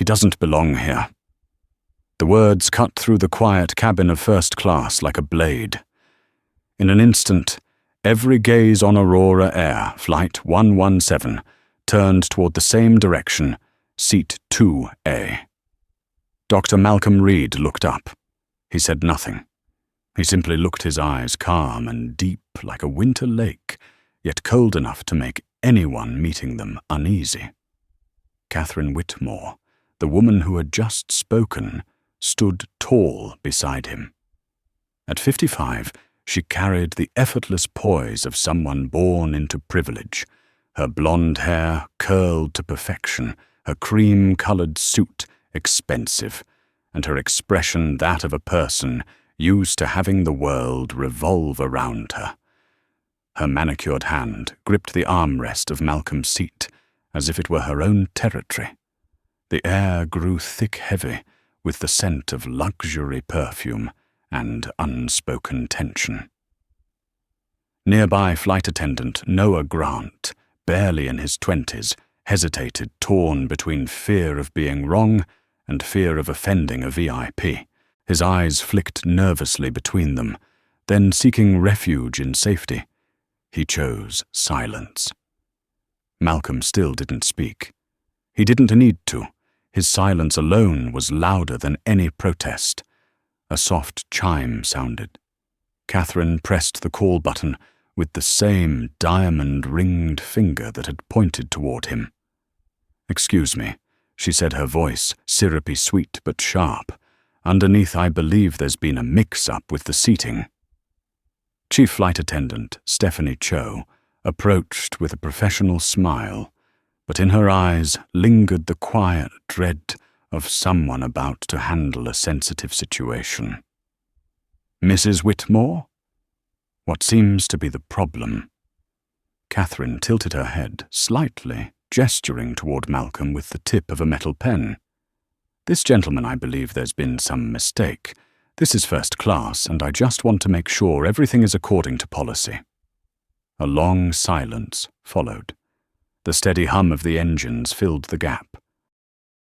doesn't belong here." The words cut through the quiet cabin of first class like a blade. In an instant, every gaze on Aurora Air, Flight 117, turned toward the same direction, Seat 2A. Dr. Malcolm Reed looked up. He said nothing. He simply looked, his eyes calm and deep like a winter lake, yet cold enough to make anyone meeting them uneasy. Catherine Whitmore, the woman who had just spoken, stood tall beside him. At 55, she carried the effortless poise of someone born into privilege, her blonde hair curled to perfection, her cream-colored suit expensive, and her expression that of a person used to having the world revolve around her. Her manicured hand gripped the armrest of Malcolm's seat, as if it were her own territory. The air grew thick-heavy, with the scent of luxury perfume and unspoken tension. Nearby flight attendant Noah Grant, barely in his 20s, hesitated, torn between fear of being wrong and fear of offending a VIP. His eyes flicked nervously between them, then seeking refuge in safety, he chose silence. Malcolm still didn't speak. He didn't need to. His silence alone was louder than any protest. A soft chime sounded. Catherine pressed the call button with the same diamond-ringed finger that had pointed toward him. "Excuse me," she said, her voice syrupy sweet but sharp. "Underneath, I believe there's been a mix-up with the seating." Chief Flight Attendant Stephanie Cho approached with a professional smile, but in her eyes lingered the quiet dread of someone about to handle a sensitive situation. "Mrs. Whitmore? What seems to be the problem?" Catherine tilted her head slightly, gesturing toward Malcolm with the tip of a metal pen. "This gentleman, I believe there's been some mistake. This is first class, and I just want to make sure everything is according to policy." A long silence followed. The steady hum of the engines filled the gap.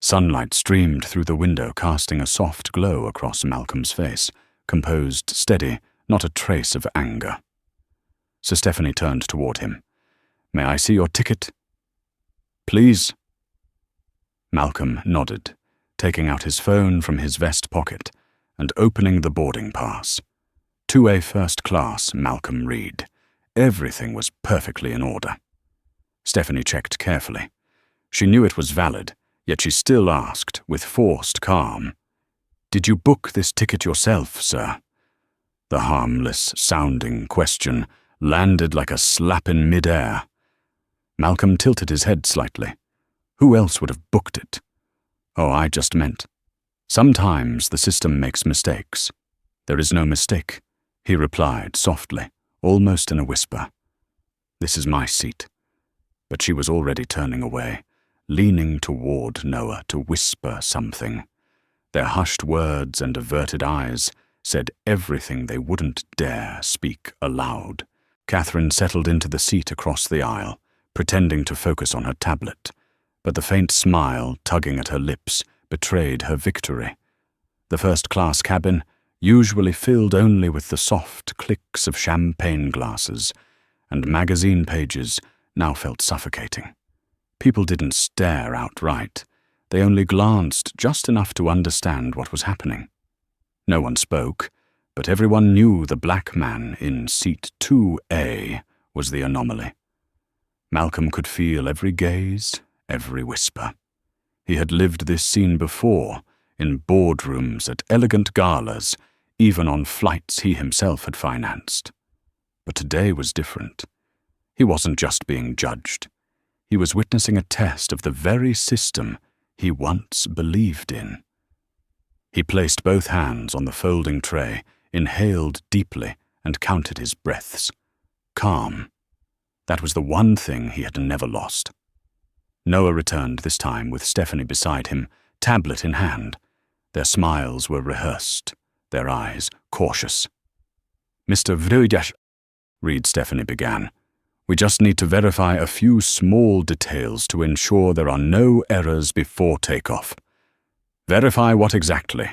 Sunlight streamed through the window, casting a soft glow across Malcolm's face, composed, steady, not a trace of anger. Sir Stephanie turned toward him. "May I see your ticket?" "Please." Malcolm nodded, taking out his phone from his vest pocket and opening the boarding pass. 2A first class, Malcolm Reed. Everything was perfectly in order. Stephanie checked carefully. She knew it was valid, yet she still asked, with forced calm, "Did you book this ticket yourself, sir?" The harmless-sounding question landed like a slap in mid-air. Malcolm tilted his head slightly. Who else would have booked it? "Oh, I just meant. Sometimes the system makes mistakes." "There is no mistake," he replied softly, almost in a whisper. "This is my seat." But she was already turning away, leaning toward Noah to whisper something. Their hushed words and averted eyes said everything they wouldn't dare speak aloud. Catherine settled into the seat across the aisle, pretending to focus on her tablet, but the faint smile tugging at her lips betrayed her victory. The first-class cabin, usually filled only with the soft clicks of champagne glasses and magazine pages, now felt suffocating. People didn't stare outright. They only glanced just enough to understand what was happening. No one spoke, but everyone knew the black man in seat 2A was the anomaly. Malcolm could feel every gaze, every whisper. He had lived this scene before, in boardrooms, at elegant galas, even on flights he himself had financed. But today was different. He wasn't just being judged. He was witnessing a test of the very system he once believed in. He placed both hands on the folding tray, inhaled deeply, and counted his breaths. Calm. That was the one thing he had never lost. Noah returned this time with Stephanie beside him, tablet in hand. Their smiles were rehearsed, their eyes cautious. "Mr. Prejudice," Reed Stephanie began. "We just need to verify a few small details to ensure there are no errors before takeoff." Verify what exactly?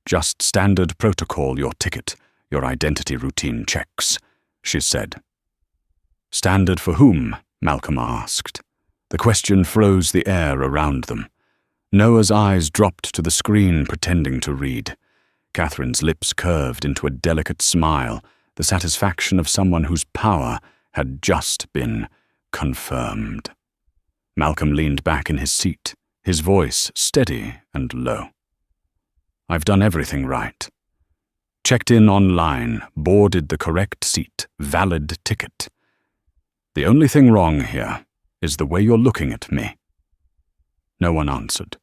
Just standard protocol, your ticket, your identity routine checks, she said. Standard for whom? Malcolm asked. The question froze the air around them. Noah's eyes dropped to the screen, pretending to read. Catherine's lips curved into a delicate smile, the satisfaction of someone whose power had just been confirmed. Malcolm leaned back in his seat, his voice steady and low. I've done everything right. Checked in online, boarded the correct seat, valid ticket. The only thing wrong here is the way you're looking at me. No one answered.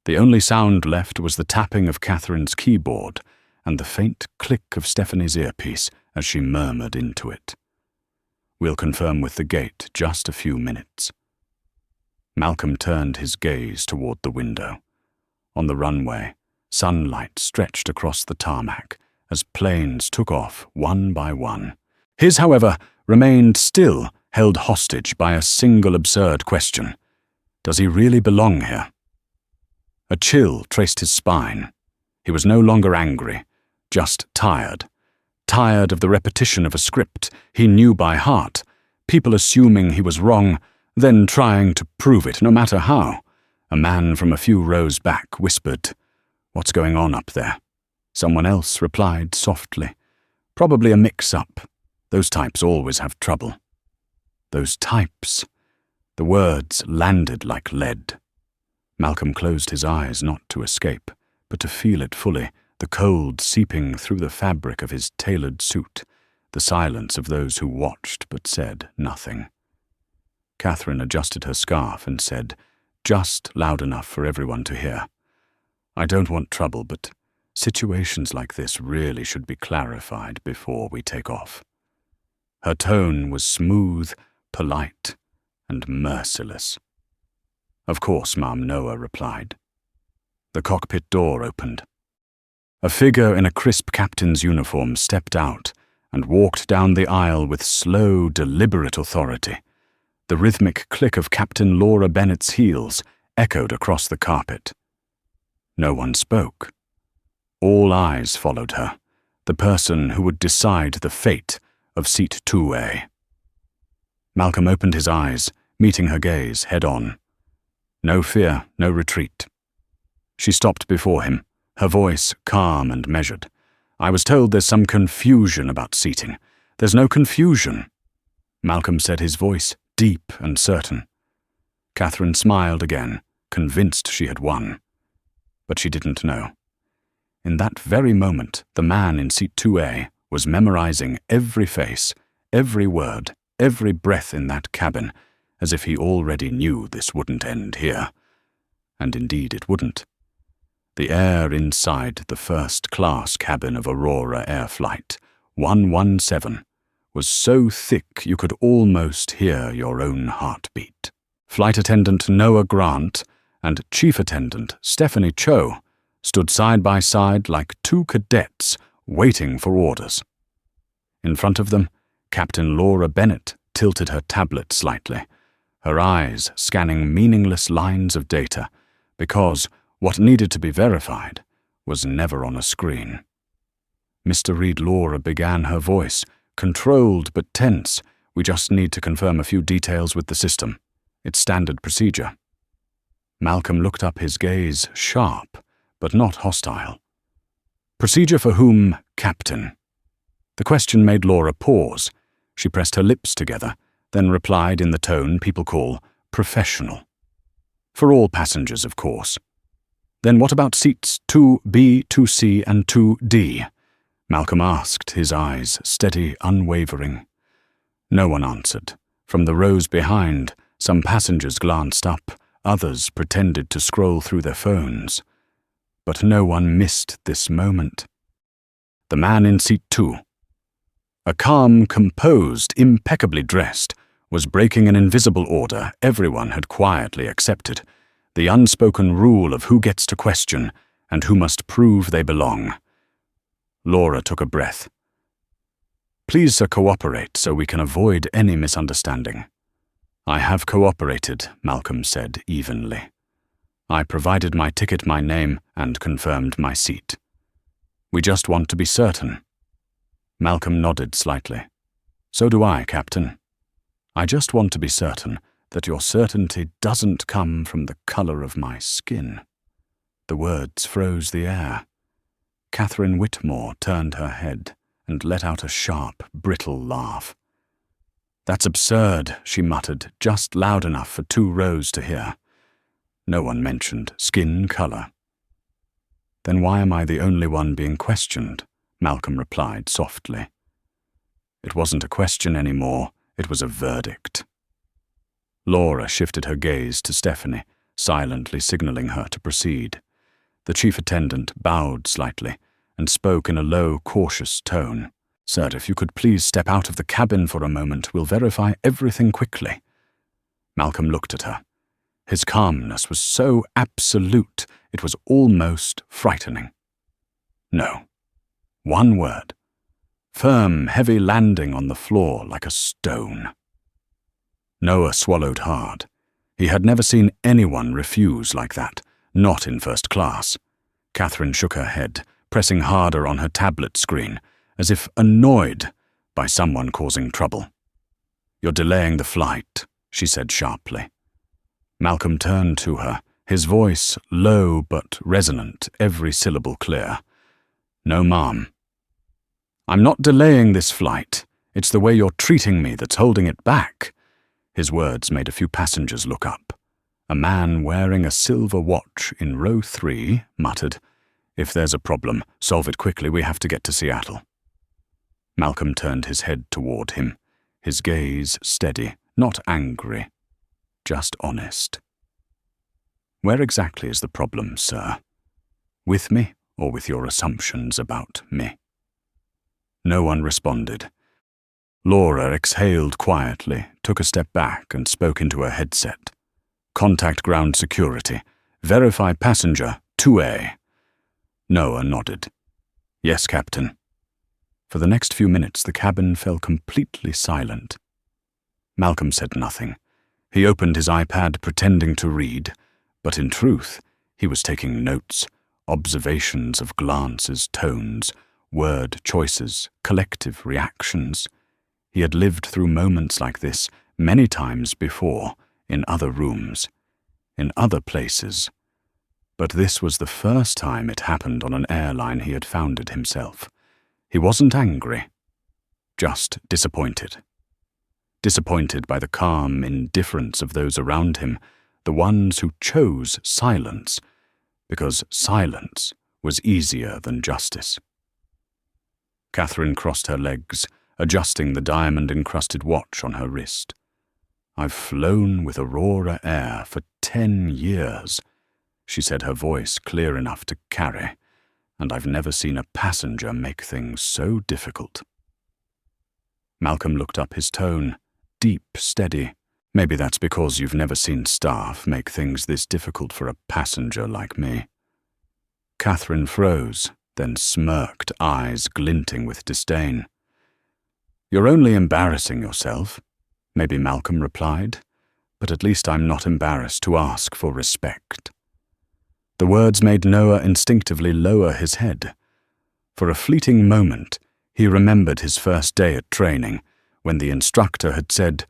The only sound left was the tapping of Catherine's keyboard and the faint click of Stephanie's earpiece as she murmured into it. We'll confirm with the gate, just a few minutes. Malcolm turned his gaze toward the window. On the runway, sunlight stretched across the tarmac as planes took off one by one. His, however, remained still, held hostage by a single absurd question. Does he really belong here? A chill traced his spine. He was no longer angry, just tired. Tired of the repetition of a script he knew by heart, people assuming he was wrong, then trying to prove it no matter how. A man from a few rows back whispered, "What's going on up there?" Someone else replied softly, "Probably a mix-up. Those types always have trouble." Those types. The words landed like lead. Malcolm closed his eyes not to escape, but to feel it fully, the cold seeping through the fabric of his tailored suit, the silence of those who watched but said nothing. Catherine adjusted her scarf and said, just loud enough for everyone to hear, "I don't want trouble, but situations like this really should be clarified before we take off." Her tone was smooth, polite, and merciless. "Of course, Ma'am," Noah replied. The cockpit door opened. A figure in a crisp captain's uniform stepped out and walked down the aisle with slow, deliberate authority. The rhythmic click of Captain Laura Bennett's heels echoed across the carpet. No one spoke. All eyes followed her, the person who would decide the fate of Seat 2A. Malcolm opened his eyes, meeting her gaze head-on. No fear, no retreat. She stopped before him, her voice calm and measured. "I was told there's some confusion about seating." "There's no confusion," Malcolm said, his voice deep and certain. Catherine smiled again, convinced she had won. But she didn't know. In that very moment, the man in Seat 2A was memorizing every face, every word, every breath in that cabin, as if he already knew this wouldn't end here. And indeed it wouldn't. The air inside the first-class cabin of Aurora Air Flight 117 was so thick you could almost hear your own heartbeat. Flight attendant Noah Grant and chief attendant Stephanie Cho stood side by side like two cadets waiting for orders. In front of them, Captain Laura Bennett tilted her tablet slightly, her eyes scanning meaningless lines of data, because what needed to be verified was never on a screen. Mr. Reed Laura began her voice, controlled but tense. "We just need to confirm a few details with the system. It's standard procedure." Malcolm looked up, his gaze sharp, but not hostile. "Procedure for whom, Captain?" The question made Laura pause. She pressed her lips together, then replied in the tone people call professional. "For all passengers, of course." "Then what about seats 2B, 2C, and 2D?" Malcolm asked, his eyes steady, unwavering. No one answered. From the rows behind, some passengers glanced up, others pretended to scroll through their phones. But no one missed this moment. The man in seat 2, a calm, composed, impeccably dressed, was breaking an invisible order everyone had quietly accepted, the unspoken rule of who gets to question and who must prove they belong. Laura took a breath. "Please, sir, cooperate so we can avoid any misunderstanding." "I have cooperated," Malcolm said evenly. I provided my ticket, my name, and confirmed my seat. We just want to be certain. Malcolm nodded slightly. So do I, Captain. I just want to be certain that your certainty doesn't come from the colour of my skin. The words froze the air. Catherine Whitmore turned her head and let out a sharp, brittle laugh. That's absurd, she muttered, just loud enough for 2 rows to hear. No one mentioned skin colour. Then why am I the only one being questioned? Malcolm replied softly. It wasn't a question anymore, it was a verdict. Laura shifted her gaze to Stephanie, silently signalling her to proceed. The chief attendant bowed slightly and spoke in a low, cautious tone. Sir, if you could please step out of the cabin for a moment, we'll verify everything quickly. Malcolm looked at her. His calmness was so absolute, it was almost frightening. No. One word. Firm, heavy landing on the floor like a stone. Noah swallowed hard. He had never seen anyone refuse like that, not in first class. Catherine shook her head, pressing harder on her tablet screen, as if annoyed by someone causing trouble. You're delaying the flight, she said sharply. Malcolm turned to her, his voice low but resonant, every syllable clear. No, ma'am. I'm not delaying this flight. It's the way you're treating me that's holding it back. His words made a few passengers look up. A man wearing a silver watch in row 3 muttered, If there's a problem, solve it quickly, we have to get to Seattle. Malcolm turned his head toward him, his gaze steady, not angry, just honest. Where exactly is the problem, sir? With me or with your assumptions about me? No one responded. Laura exhaled quietly, took a step back and spoke into her headset. Contact ground security. Verify passenger 2A. Noah nodded. Yes, Captain. For the next few minutes, the cabin fell completely silent. Malcolm said nothing. He opened his iPad, pretending to read, but in truth, he was taking notes, observations of glances, tones, word choices, collective reactions. He had lived through moments like this many times before, in other rooms, in other places. But this was the first time it happened on an airline he had founded himself. He wasn't angry, just disappointed. Disappointed by the calm indifference of those around him, the ones who chose silence, because silence was easier than justice. Catherine crossed her legs, adjusting the diamond-encrusted watch on her wrist. I've flown with Aurora Air for 10 years, she said, her voice clear enough to carry, and I've never seen a passenger make things so difficult. Malcolm looked up, his tone deep, steady. Maybe that's because you've never seen staff make things this difficult for a passenger like me. Catherine froze, then smirked, eyes glinting with disdain. You're only embarrassing yourself, maybe Malcolm replied, but at least I'm not embarrassed to ask for respect. The words made Noah instinctively lower his head. For a fleeting moment, he remembered his first day at training, when the instructor had said,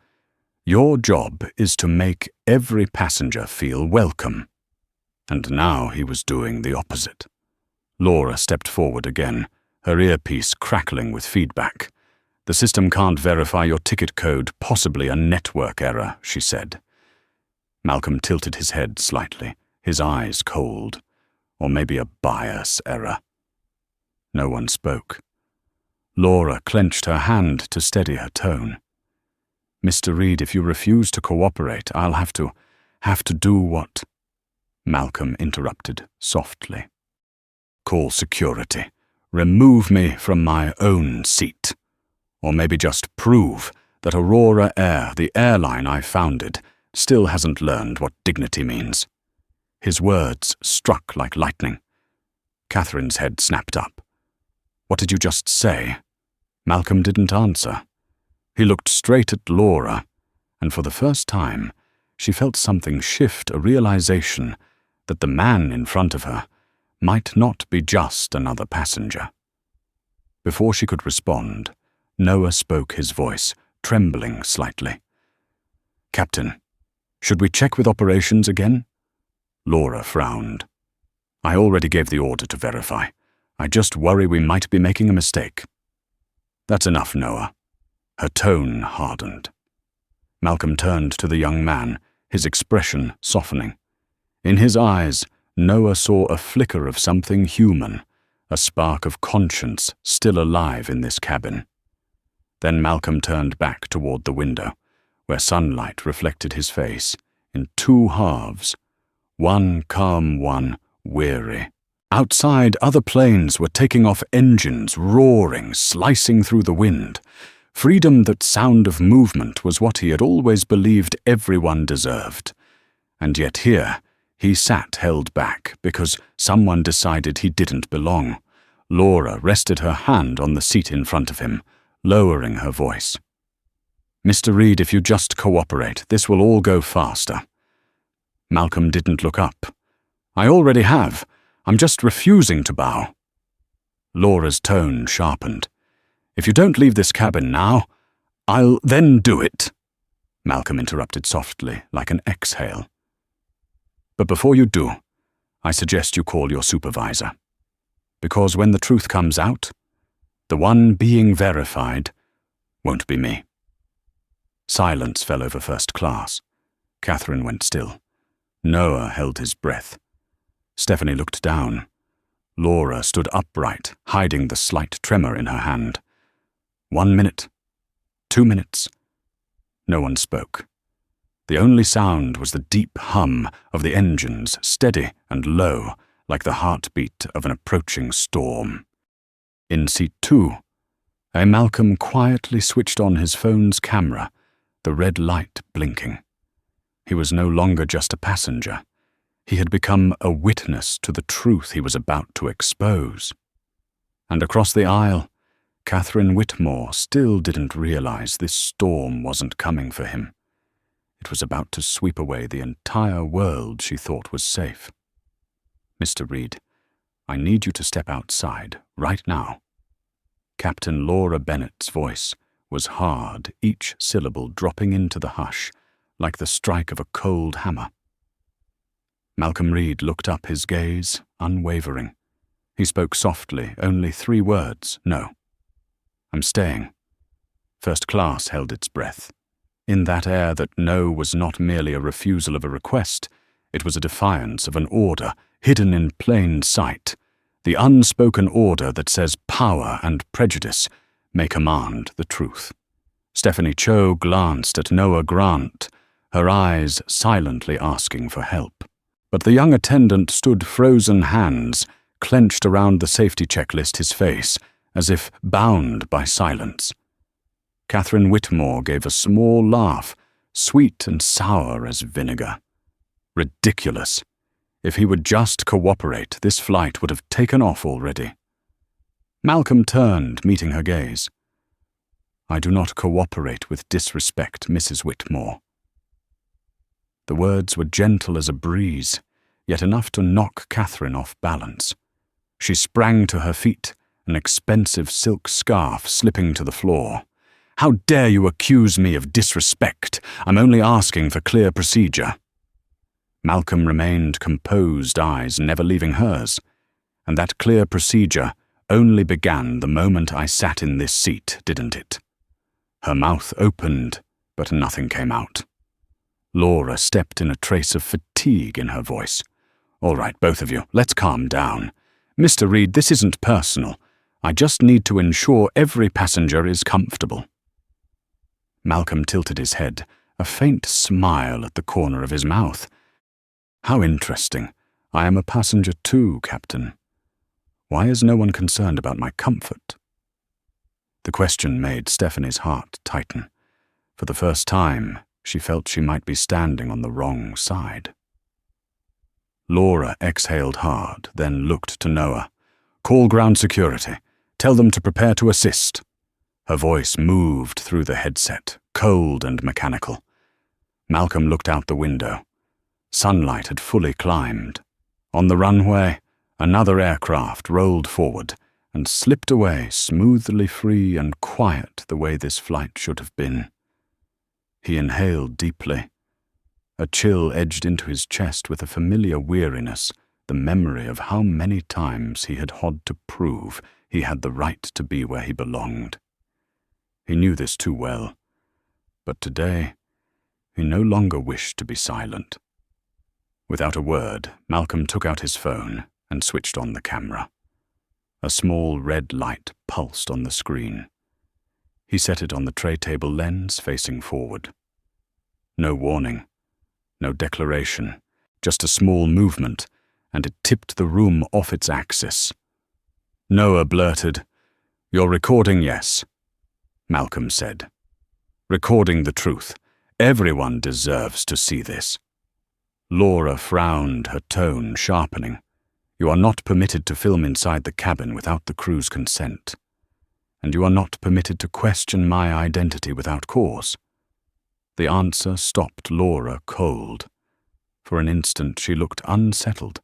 Your job is to make every passenger feel welcome. And now he was doing the opposite. Laura stepped forward again, her earpiece crackling with feedback. The system can't verify your ticket code, possibly a network error, she said. Malcolm tilted his head slightly, his eyes cold. Or maybe a bias error. No one spoke. Laura clenched her hand to steady her tone. Mr. Reed, if you refuse to cooperate, I'll have to do what? Malcolm interrupted softly. Call security. Remove me from my own seat. Or maybe just prove that Aurora Air, the airline I founded, still hasn't learned what dignity means. His words struck like lightning. Catherine's head snapped up. What did you just say? Malcolm didn't answer. He looked straight at Laura, and for the first time, she felt something shift, a realization that the man in front of her might not be just another passenger. Before she could respond, Noah spoke, his voice trembling slightly. "Captain, should we check with operations again?" Laura frowned. "I already gave the order to verify. I just worry we might be making a mistake." "That's enough, Noah." Her tone hardened. Malcolm turned to the young man, his expression softening. In his eyes, Noah saw a flicker of something human, a spark of conscience still alive in this cabin. Then Malcolm turned back toward the window, where sunlight reflected his face in two halves, one calm, one weary. Outside, other planes were taking off engines, roaring, slicing through the wind. Freedom, that sound of movement, was what he had always believed everyone deserved. And yet here, he sat held back because someone decided he didn't belong. Laura rested her hand on the seat in front of him, lowering her voice. "Mr. Reed, if you just cooperate, this will all go faster." Malcolm didn't look up. "I already have. I'm just refusing to bow." Laura's tone sharpened. "If you don't leave this cabin now, I'll then do it." Malcolm interrupted softly, like an exhale. "But before you do, I suggest you call your supervisor. Because when the truth comes out, the one being verified won't be me." Silence fell over first class. Catherine went still. Noah held his breath. Stephanie looked down. Laura stood upright, hiding the slight tremor in her hand. 1 minute. 2 minutes. No one spoke. The only sound was the deep hum of the engines, steady and low, like the heartbeat of an approaching storm. In seat 2, Malcolm quietly switched on his phone's camera, the red light blinking. He was no longer just a passenger. He had become a witness to the truth he was about to expose. And across the aisle, Catherine Whitmore still didn't realize this storm wasn't coming for him. It was about to sweep away the entire world she thought was safe. "Mr. Reed, I need you to step outside, right now." Captain Laura Bennett's voice was hard, each syllable dropping into the hush, like the strike of a cold hammer. Malcolm Reed looked up, his gaze unwavering. He spoke softly, only 3 words, "No." "I'm staying." First class held its breath. In that air that no was not merely a refusal of a request, it was a defiance of an order hidden in plain sight, the unspoken order that says power and prejudice may command the truth. Stephanie Cho glanced at Noah Grant, her eyes silently asking for help. But the young attendant stood, frozen hands clenched around the safety checklist, his face as if bound by silence. Catherine Whitmore gave a small laugh, sweet and sour as vinegar. Ridiculous. If he would just cooperate, this flight would have taken off already. Malcolm turned, meeting her gaze. "I do not cooperate with disrespect, Mrs. Whitmore." The words were gentle as a breeze, yet enough to knock Catherine off balance. She sprang to her feet, an expensive silk scarf slipping to the floor. "How dare you accuse me of disrespect? I'm only asking for clear procedure." Malcolm remained composed, eyes never leaving hers. "And that clear procedure only began the moment I sat in this seat, didn't it?" Her mouth opened, but nothing came out. Laura stepped in, a trace of fatigue in her voice. "All right, both of you, let's calm down. Mr. Reed, this isn't personal. I just need to ensure every passenger is comfortable." Malcolm tilted his head, a faint smile at the corner of his mouth. "How interesting. I am a passenger too, Captain. Why is no one concerned about my comfort?" The question made Stephanie's heart tighten. For the first time, she felt she might be standing on the wrong side. Laura exhaled hard, then looked to Noah. "Call ground security. Tell them to prepare to assist." Her voice moved through the headset, cold and mechanical. Malcolm looked out the window. Sunlight had fully climbed. On the runway, another aircraft rolled forward and slipped away smoothly free and quiet the way this flight should have been. He inhaled deeply. A chill edged into his chest with a familiar weariness, the memory of how many times he had had to prove he had the right to be where he belonged. He knew this too well, but today he no longer wished to be silent. Without a word, Malcolm took out his phone and switched on the camera. A small red light pulsed on the screen. He set it on the tray table lens facing forward. No warning, no declaration, just a small movement, and it tipped the room off its axis. Noah blurted, "You're recording, yes?" Malcolm said. "Recording the truth. Everyone deserves to see this." Laura frowned, her tone sharpening. "You are not permitted to film inside the cabin without the crew's consent. And you are not permitted to question my identity without cause." The answer stopped Laura cold. For an instant she looked unsettled,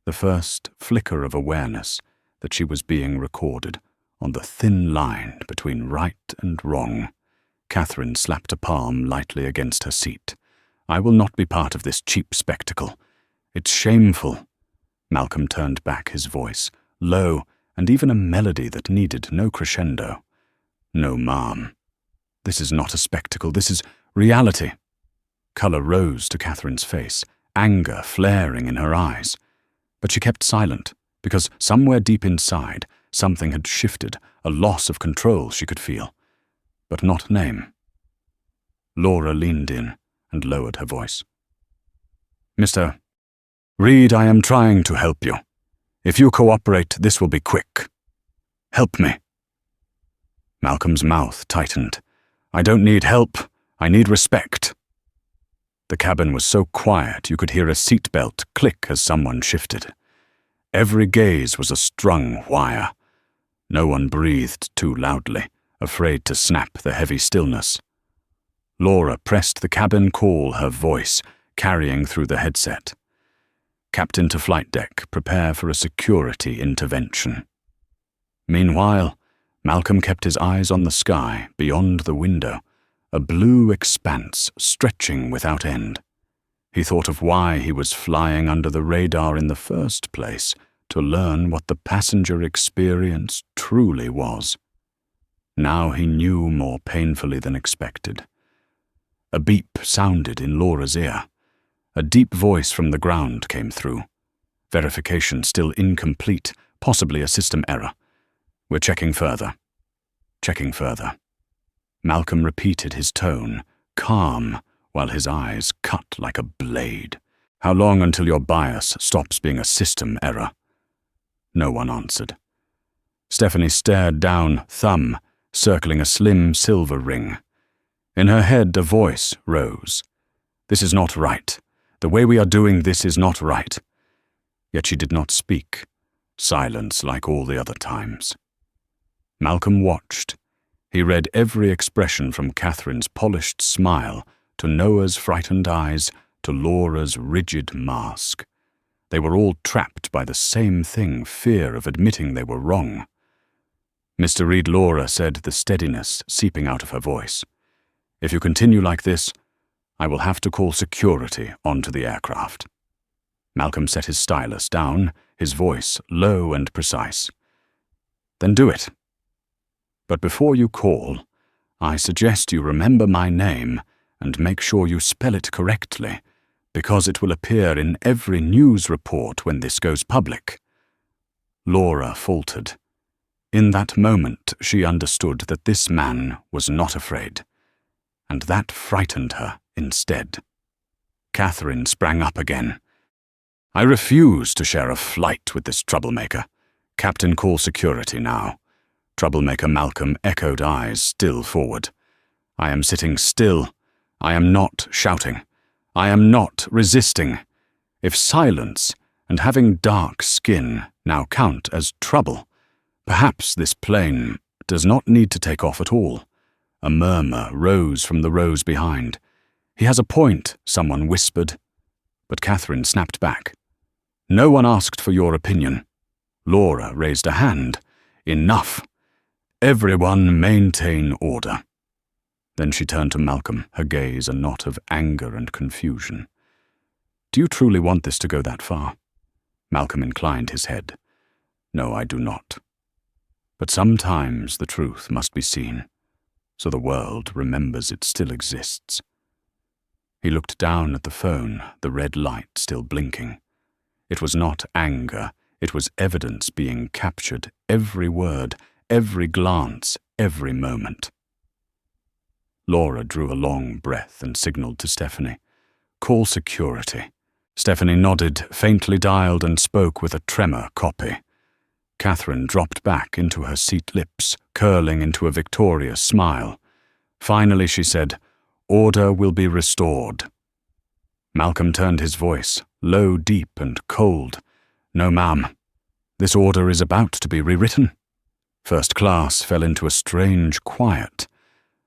the first flicker of awareness that she was being recorded, on the thin line between right and wrong. Catherine slapped a palm lightly against her seat. "I will not be part of this cheap spectacle. It's shameful." Malcolm turned back, his voice low, and even a melody that needed no crescendo. "No, ma'am. This is not a spectacle. This is reality." Colour rose to Catherine's face, anger flaring in her eyes. But she kept silent, because somewhere deep inside, something had shifted, a loss of control she could feel, but not name. Laura leaned in and lowered her voice. "Mr. Reed, I am trying to help you. If you cooperate, this will be quick. Help me." Malcolm's mouth tightened. "I don't need help. I need respect." The cabin was so quiet you could hear a seatbelt click as someone shifted. Every gaze was a strung wire. No one breathed too loudly, afraid to snap the heavy stillness. Laura pressed the cabin call, her voice carrying through the headset. "Captain to flight deck, prepare for a security intervention." Meanwhile, Malcolm kept his eyes on the sky beyond the window, a blue expanse stretching without end. He thought of why he was flying under the radar in the first place, to learn what the passenger experience truly was. Now he knew more painfully than expected. A beep sounded in Laura's ear. A deep voice from the ground came through. Verification still incomplete, possibly a system error. "We're checking further. Checking further." Malcolm repeated his tone, calm, while his eyes cut like a blade. "How long until your bias stops being a system error?" No one answered. Stephanie stared down, thumb circling a slim silver ring. In her head a voice rose. "This is not right. The way we are doing this is not right." Yet she did not speak. Silence like all the other times. Malcolm watched. He read every expression from Catherine's polished smile to Noah's frightened eyes to Laura's rigid mask. They were all trapped by the same thing, fear of admitting they were wrong. "Mr. Reed," Laura said, the steadiness seeping out of her voice. "If you continue like this, I will have to call security onto the aircraft." Malcolm set his stylus down, his voice low and precise. "Then do it. But before you call, I suggest you remember my name and make sure you spell it correctly, because it will appear in every news report when this goes public." Laura faltered. In that moment she understood that this man was not afraid, and that frightened her instead. Catherine sprang up again. "I refuse to share a flight with this troublemaker. Captain, call security now." Troublemaker Malcolm echoed, eyes still forward. "I am sitting still. I am not shouting. I am not resisting. If silence and having dark skin now count as trouble, perhaps this plane does not need to take off at all." A murmur rose from the rows behind. "He has a point," someone whispered. But Catherine snapped back. No one asked for your opinion. Laura raised a hand. Enough. Everyone maintain order. Then she turned to Malcolm, her gaze a knot of anger and confusion. Do you truly want this to go that far? Malcolm inclined his head. No, I do not. But sometimes the truth must be seen, so the world remembers it still exists. He looked down at the phone, the red light still blinking. It was not anger, it was evidence being captured, every word, every glance, every moment. Laura drew a long breath and signaled to Stephanie. Call security. Stephanie nodded, faintly dialed, and spoke with a tremor copy. Catherine dropped back into her seat, lips curling into a victorious smile. Finally she said, Order will be restored. Malcolm turned his voice, low, deep, and cold. No, ma'am. This order is about to be rewritten. First class fell into a strange quiet.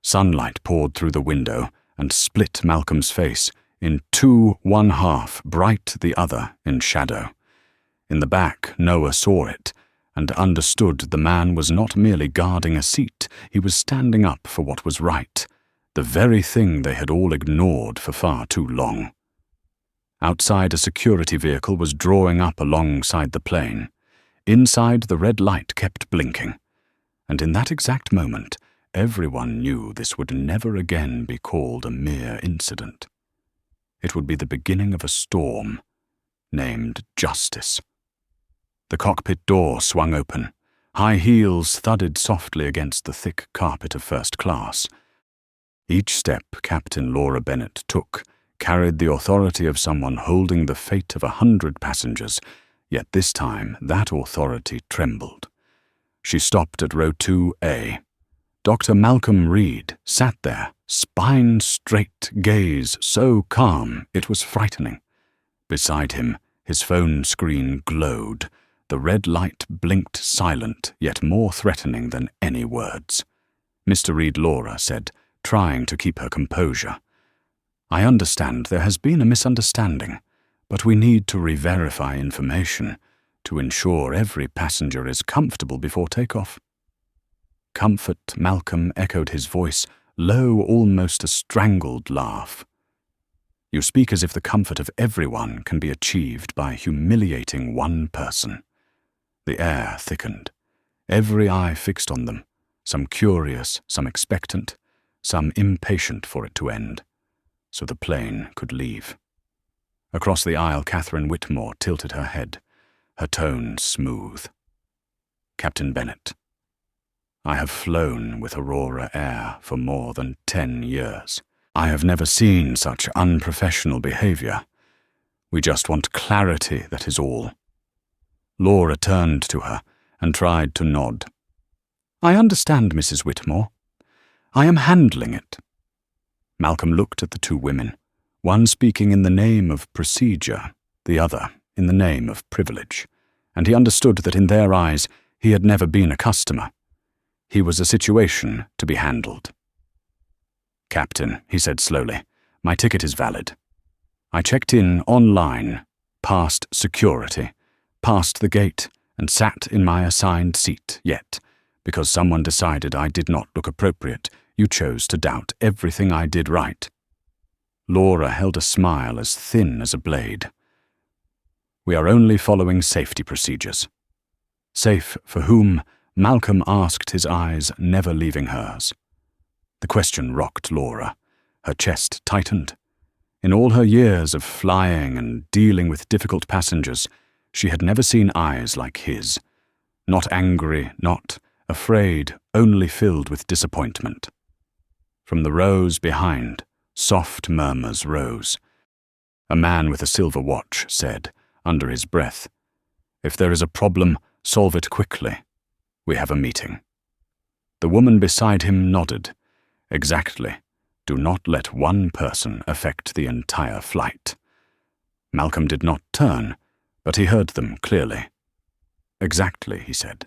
Sunlight poured through the window and split Malcolm's face in two, one half, bright the other in shadow. In the back, Noah saw it and understood the man was not merely guarding a seat, he was standing up for what was right, the very thing they had all ignored for far too long. Outside, a security vehicle was drawing up alongside the plane. Inside, the red light kept blinking. And in that exact moment, everyone knew this would never again be called a mere incident. It would be the beginning of a storm, named Justice. The cockpit door swung open. High heels thudded softly against the thick carpet of first class. Each step Captain Laura Bennett took carried the authority of someone holding the fate of 100 passengers, yet this time that authority trembled. She stopped at row 2A. Dr. Malcolm Reed sat there, spine straight, gaze so calm it was frightening. Beside him, his phone screen glowed. The red light blinked silent, yet more threatening than any words. Mr. Reed, Laura said, trying to keep her composure. I understand there has been a misunderstanding, but we need to re-verify information to ensure every passenger is comfortable before takeoff. Comfort, Malcolm echoed his voice, low, almost a strangled laugh. You speak as if the comfort of everyone can be achieved by humiliating one person. The air thickened, every eye fixed on them, some curious, some expectant, some impatient for it to end, so the plane could leave. Across the aisle, Catherine Whitmore tilted her head, her tone smooth. Captain Bennett, I have flown with Aurora Air for more than 10 years. I have never seen such unprofessional behavior. We just want clarity, that is all. Laura turned to her and tried to nod. I understand, Mrs. Whitmore. I am handling it. Malcolm looked at the two women, one speaking in the name of procedure, the other in the name of privilege, and he understood that in their eyes he had never been a customer. He was a situation to be handled. Captain, he said slowly, my ticket is valid. I checked in online, past security, past the gate, and sat in my assigned seat, yet, because someone decided I did not look appropriate, you chose to doubt everything I did right. Laura held a smile as thin as a blade. We are only following safety procedures. Safe for whom? Malcolm asked, his eyes never leaving hers. The question rocked Laura. Her chest tightened. In all her years of flying and dealing with difficult passengers, she had never seen eyes like his. Not angry, not afraid, only filled with disappointment. From the rows behind, soft murmurs rose. A man with a silver watch said, under his breath, If there is a problem, solve it quickly. We have a meeting. The woman beside him nodded. Exactly. Do not let one person affect the entire flight. Malcolm did not turn, but he heard them clearly. Exactly, he said.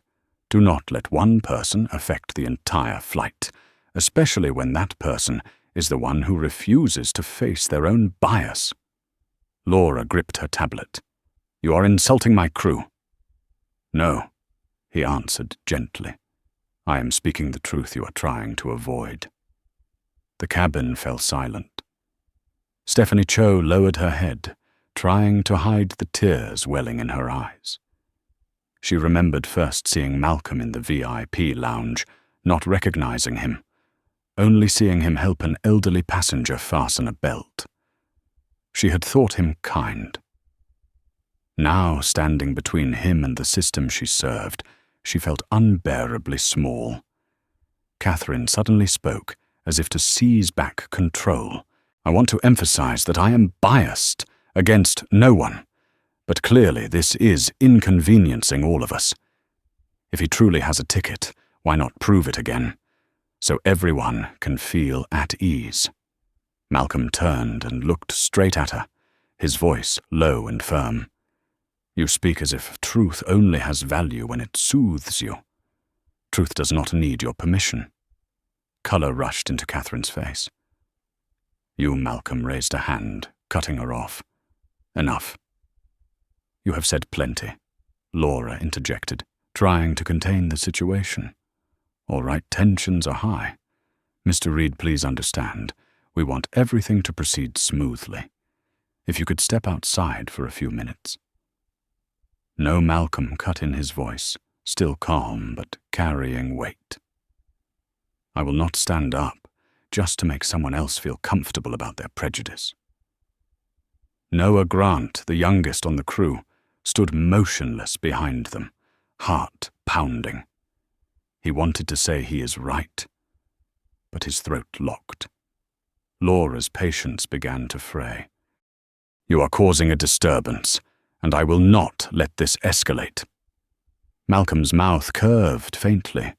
Do not let one person affect the entire flight, especially when that person is the one who refuses to face their own bias. Laura gripped her tablet. You are insulting my crew." "No," he answered gently. "I am speaking the truth you are trying to avoid." The cabin fell silent. Stephanie Cho lowered her head, trying to hide the tears welling in her eyes. She remembered first seeing Malcolm in the VIP lounge, not recognizing him, only seeing him help an elderly passenger fasten a belt. She had thought him kind. Now, standing between him and the system she served, she felt unbearably small. Catherine suddenly spoke, as if to seize back control. "I want to emphasize that I am biased against no one, but clearly this is inconveniencing all of us. If he truly has a ticket, why not prove it again, so everyone can feel at ease?" Malcolm turned and looked straight at her, his voice low and firm. "You speak as if truth only has value when it soothes you. Truth does not need your permission." Colour rushed into Catherine's face. "You," Malcolm raised a hand, cutting her off. "Enough." "You have said plenty," Laura interjected, trying to contain the situation. "All right, tensions are high. Mr. Reed, please understand. We want everything to proceed smoothly. If you could step outside for a few minutes." No, Malcolm cut in his voice, still calm but carrying weight. "I will not stand up just to make someone else feel comfortable about their prejudice." Noah Grant, the youngest on the crew, stood motionless behind them, heart pounding. He wanted to say he is right, but his throat locked. Laura's patience began to fray. "You are causing a disturbance, and I will not let this escalate." Malcolm's mouth curved faintly.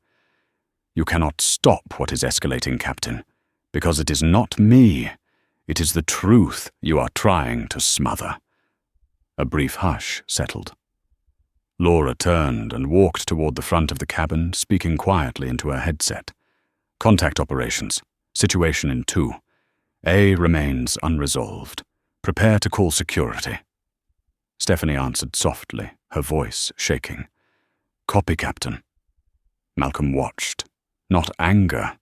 "You cannot stop what is escalating, Captain, because it is not me. It is the truth you are trying to smother." A brief hush settled. Laura turned and walked toward the front of the cabin, speaking quietly into her headset. "Contact operations. Situation in 2. A remains unresolved. Prepare to call security." Stephanie answered softly, her voice shaking. "Copy, Captain." Malcolm watched. Not anger,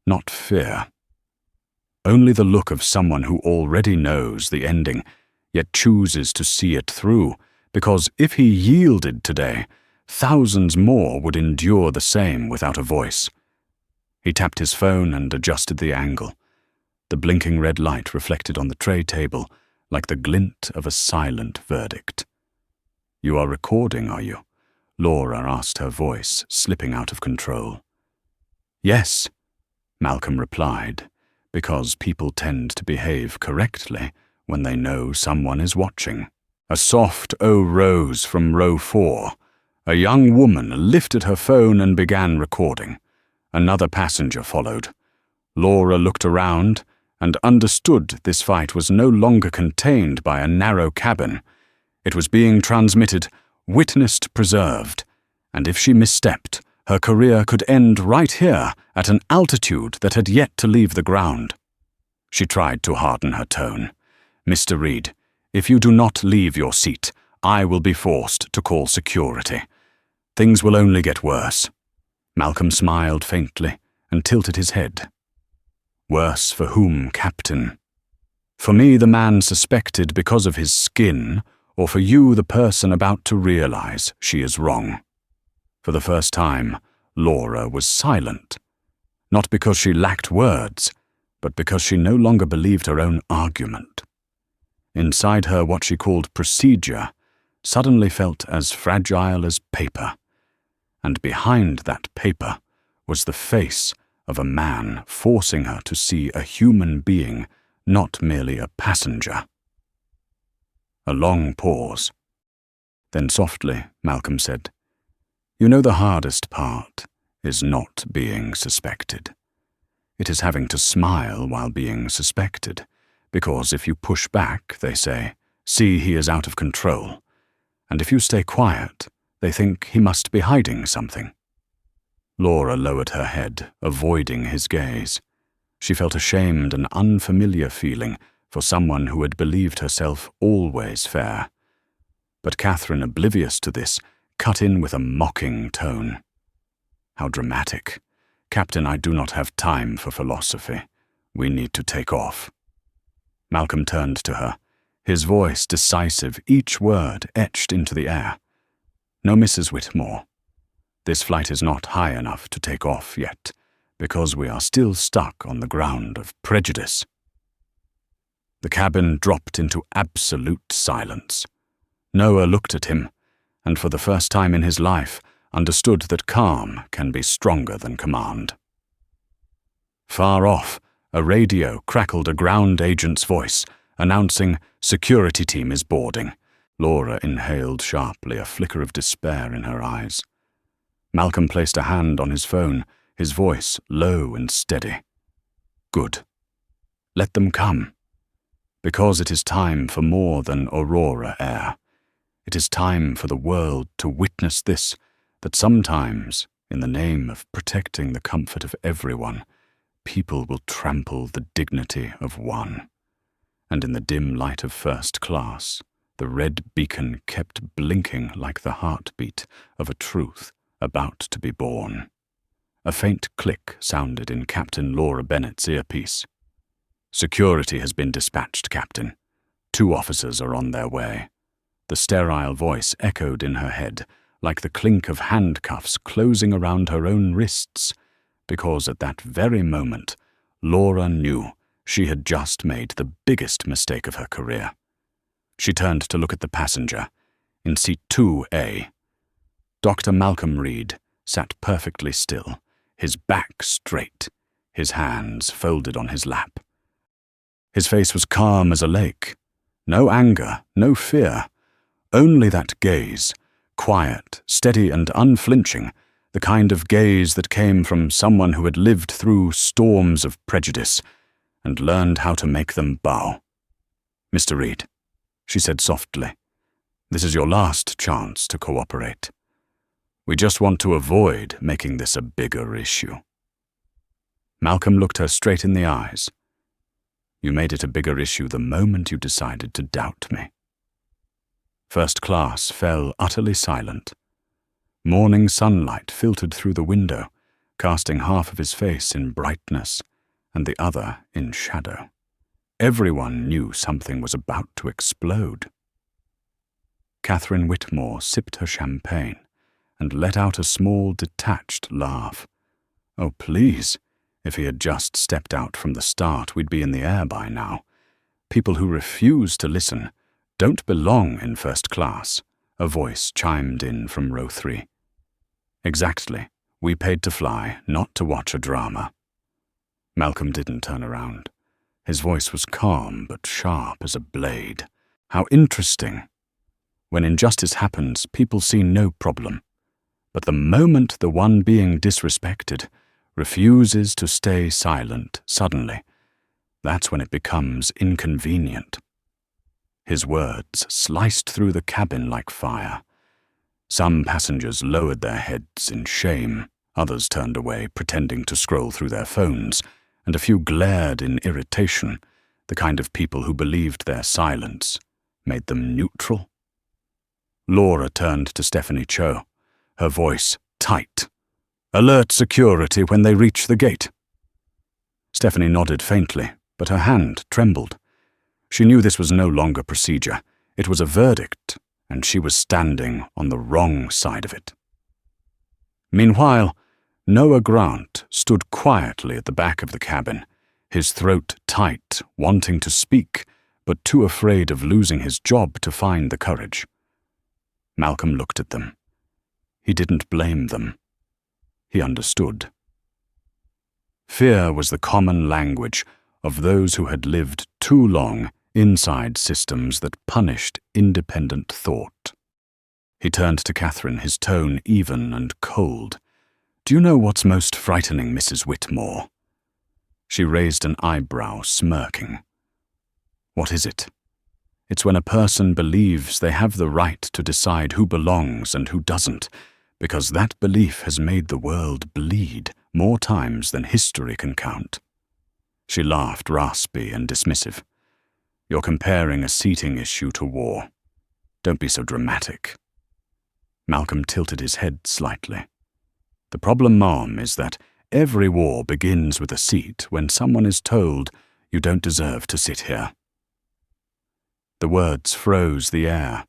not fear. Only the look of someone who already knows the ending, yet chooses to see it through, because if he yielded today, thousands more would endure the same without a voice. He tapped his phone and adjusted the angle. The blinking red light reflected on the tray table like the glint of a silent verdict. "You are recording, are you?" Laura asked, her voice slipping out of control. "Yes," Malcolm replied, because people tend to behave correctly when they know someone is watching. A soft "oh" rose from row 4. A young woman lifted her phone and began recording. Another passenger followed. Laura looked around and understood this fight was no longer contained by a narrow cabin. It was being transmitted, witnessed, preserved, and if she misstepped, her career could end right here at an altitude that had yet to leave the ground. She tried to harden her tone. "Mr. Reed, if you do not leave your seat, I will be forced to call security. Things will only get worse." Malcolm smiled faintly and tilted his head. "Worse for whom, Captain? For me, the man suspected because of his skin, or for you, the person about to realize she is wrong?" For the first time, Laura was silent, not because she lacked words, but because she no longer believed her own argument. Inside her, what she called procedure suddenly felt as fragile as paper, and behind that paper was the face of a man forcing her to see a human being, not merely a passenger. A long pause. Then softly, Malcolm said, "You know, the hardest part is not being suspected. It is having to smile while being suspected, because if you push back, they say, 'See, he is out of control,' and if you stay quiet, they think he must be hiding something." Laura lowered her head, avoiding his gaze. She felt ashamed, an unfamiliar feeling for someone who had believed herself always fair. But Catherine, oblivious to this, cut in with a mocking tone. "How dramatic. Captain, I do not have time for philosophy. We need to take off." Malcolm turned to her, his voice decisive, each word etched into the air. "No, Mrs. Whitmore. This flight is not high enough to take off yet, because we are still stuck on the ground of prejudice." The cabin dropped into absolute silence. Noah looked at him, and for the first time in his life understood that calm can be stronger than command. Far off, a radio crackled a ground agent's voice, announcing, "Security team is boarding." Laura inhaled sharply, a flicker of despair in her eyes. Malcolm placed a hand on his phone, his voice low and steady. "Good. Let them come. Because it is time for more than Aurora air. It is time for the world to witness this, that sometimes, in the name of protecting the comfort of everyone, people will trample the dignity of one." And in the dim light of first class, the red beacon kept blinking like the heartbeat of a truth about to be born. A faint click sounded in Captain Laura Bennett's earpiece. "Security has been dispatched, Captain. 2 officers are on their way." The sterile voice echoed in her head, like the clink of handcuffs closing around her own wrists, because at that very moment, Laura knew she had just made the biggest mistake of her career. She turned to look at the passenger, in seat 2A. Dr. Malcolm Reed sat perfectly still, his back straight, his hands folded on his lap. His face was calm as a lake. No anger, no fear, only that gaze, quiet, steady and unflinching, the kind of gaze that came from someone who had lived through storms of prejudice and learned how to make them bow. "Mr. Reed," she said softly, "this is your last chance to cooperate. We just want to avoid making this a bigger issue." Malcolm looked her straight in the eyes. "You made it a bigger issue the moment you decided to doubt me." First class fell utterly silent. Morning sunlight filtered through the window, casting half of his face in brightness and the other in shadow. Everyone knew something was about to explode. Catherine Whitmore sipped her champagne and let out a small, detached laugh. Oh, please, if he had just stepped out from the start, we'd be in the air by now. People who refuse to listen don't belong in first class, a voice chimed in from row 3. "Exactly. We paid to fly, not to watch a drama." Malcolm didn't turn around. His voice was calm but sharp as a blade. "How interesting. When injustice happens, people see no problem. But the moment the one being disrespected refuses to stay silent suddenly, that's when it becomes inconvenient." His words sliced through the cabin like fire. Some passengers lowered their heads in shame, others turned away pretending to scroll through their phones, and a few glared in irritation, the kind of people who believed their silence made them neutral. Laura turned to Stephanie Cho, her voice tight. "Alert security when they reach the gate." Stephanie nodded faintly, but her hand trembled. She knew this was no longer procedure. It was a verdict, and she was standing on the wrong side of it. Meanwhile, Noah Grant stood quietly at the back of the cabin, his throat tight, wanting to speak, but too afraid of losing his job to find the courage. Malcolm looked at them. He didn't blame them. He understood. Fear was the common language of those who had lived too long inside systems that punished independent thought. He turned to Catherine, his tone even and cold. "Do you know what's most frightening, Mrs. Whitmore?" She raised an eyebrow, smirking. "What is it?" "It's when a person believes they have the right to decide who belongs and who doesn't, because that belief has made the world bleed more times than history can count." She laughed, raspy and dismissive. "You're comparing a seating issue to war." Don't be so dramatic. Malcolm tilted his head slightly. The problem, Mom, is that every war begins with a seat when someone is told you don't deserve to sit here. The words froze the air.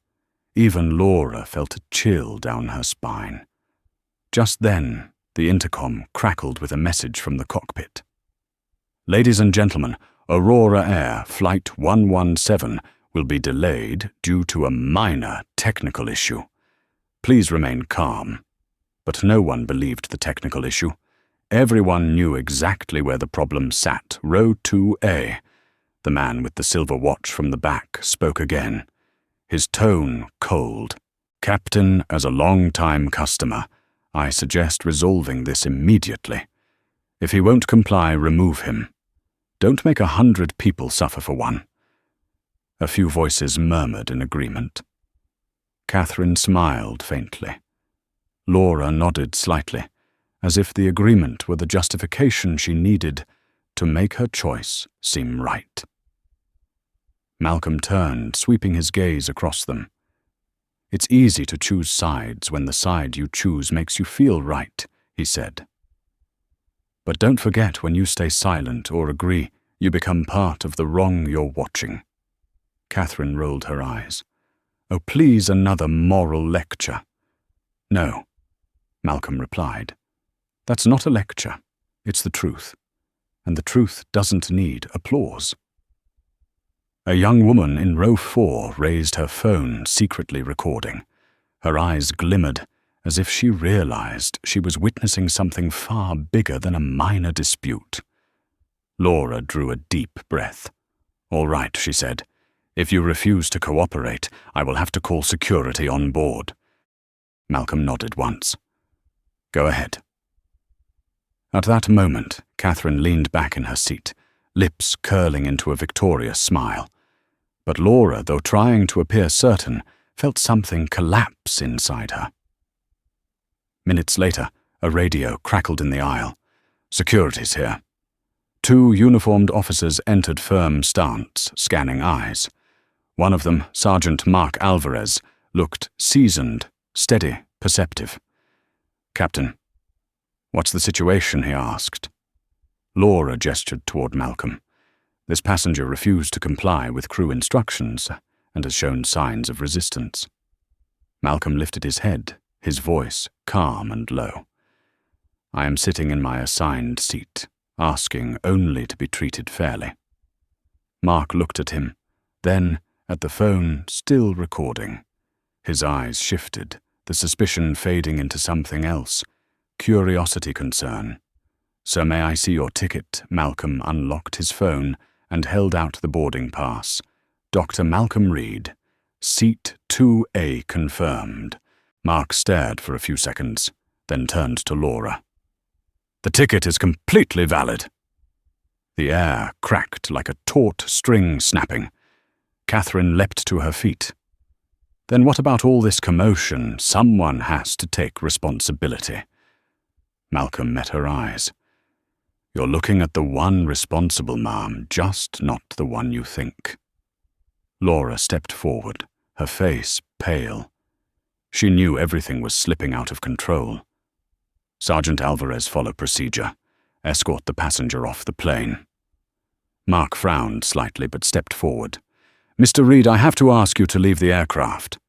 Even Laura felt a chill down her spine. Just then, the intercom crackled with a message from the cockpit. Ladies and gentlemen, Aurora Air Flight 117 will be delayed due to a minor technical issue. Please remain calm. But no one believed the technical issue. Everyone knew exactly where the problem sat, row 2A. The man with the silver watch from the back spoke again, his tone cold. Captain, as a long-time customer, I suggest resolving this immediately. If he won't comply, remove him. Don't make 100 people suffer for one. A few voices murmured in agreement. Catherine smiled faintly. Laura nodded slightly, as if the agreement were the justification she needed to make her choice seem right. Malcolm turned, sweeping his gaze across them. It's easy to choose sides when the side you choose makes you feel right, he said. But don't forget, when you stay silent or agree, you become part of the wrong you're watching. Catherine rolled her eyes. Oh, please, another moral lecture. No, Malcolm replied. That's not a lecture. It's the truth. And the truth doesn't need applause. A young woman in row 4 raised her phone, secretly recording. Her eyes glimmered, as if she realized she was witnessing something far bigger than a minor dispute. Laura drew a deep breath. All right, she said. If you refuse to cooperate, I will have to call security on board. Malcolm nodded once. Go ahead. At that moment, Catherine leaned back in her seat, lips curling into a victorious smile. But Laura, though trying to appear certain, felt something collapse inside her. Minutes later, a radio crackled in the aisle. Security's here. 2 uniformed officers entered firm stance, scanning eyes. One of them, Sergeant Mark Alvarez, looked seasoned, steady, perceptive. Captain, what's the situation? He asked. Laura gestured toward Malcolm. This passenger refused to comply with crew instructions and has shown signs of resistance. Malcolm lifted his head, his voice calm and low. I am sitting in my assigned seat, asking only to be treated fairly. Mark looked at him, then at the phone still recording. His eyes shifted, the suspicion fading into something else, curiosity, concern. So may I see your ticket? Malcolm unlocked his phone and held out the boarding pass. Dr. Malcolm Reed, seat 2A confirmed. Mark stared for a few seconds, then turned to Laura. The ticket is completely valid. The air cracked like a taut string snapping. Catherine leapt to her feet. Then what about all this commotion? Someone has to take responsibility. Malcolm met her eyes. You're looking at the one responsible, ma'am, just not the one you think. Laura stepped forward, her face pale. She knew everything was slipping out of control. Sergeant Alvarez, follow procedure. Escort the passenger off the plane. Mark frowned slightly but stepped forward. Mr. Reed, I have to ask you to leave the aircraft.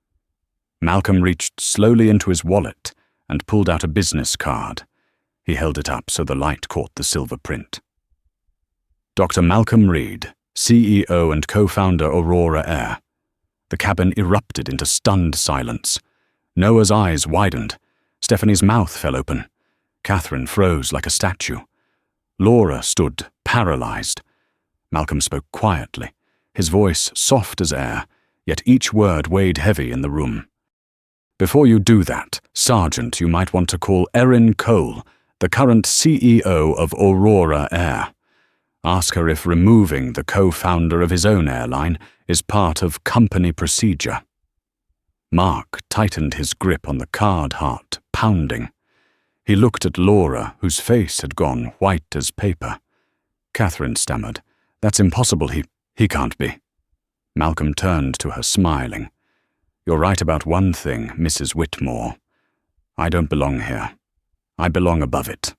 Malcolm reached slowly into his wallet and pulled out a business card. He held it up so the light caught the silver print. Dr. Malcolm Reed, CEO and co-founder Aurora Air. The cabin erupted into stunned silence. Noah's eyes widened. Stephanie's mouth fell open. Catherine froze like a statue. Laura stood, paralyzed. Malcolm spoke quietly, his voice soft as air, yet each word weighed heavy in the room. Before you do that, Sergeant, you might want to call Erin Cole, the current CEO of Aurora Air. Ask her if removing the co-founder of his own airline is part of company procedure. Mark tightened his grip on the card, heart pounding. He looked at Laura, whose face had gone white as paper. Catherine stammered, That's impossible, he can't be. Malcolm turned to her, smiling. You're right about one thing, Mrs. Whitmore. I don't belong here. I belong above it."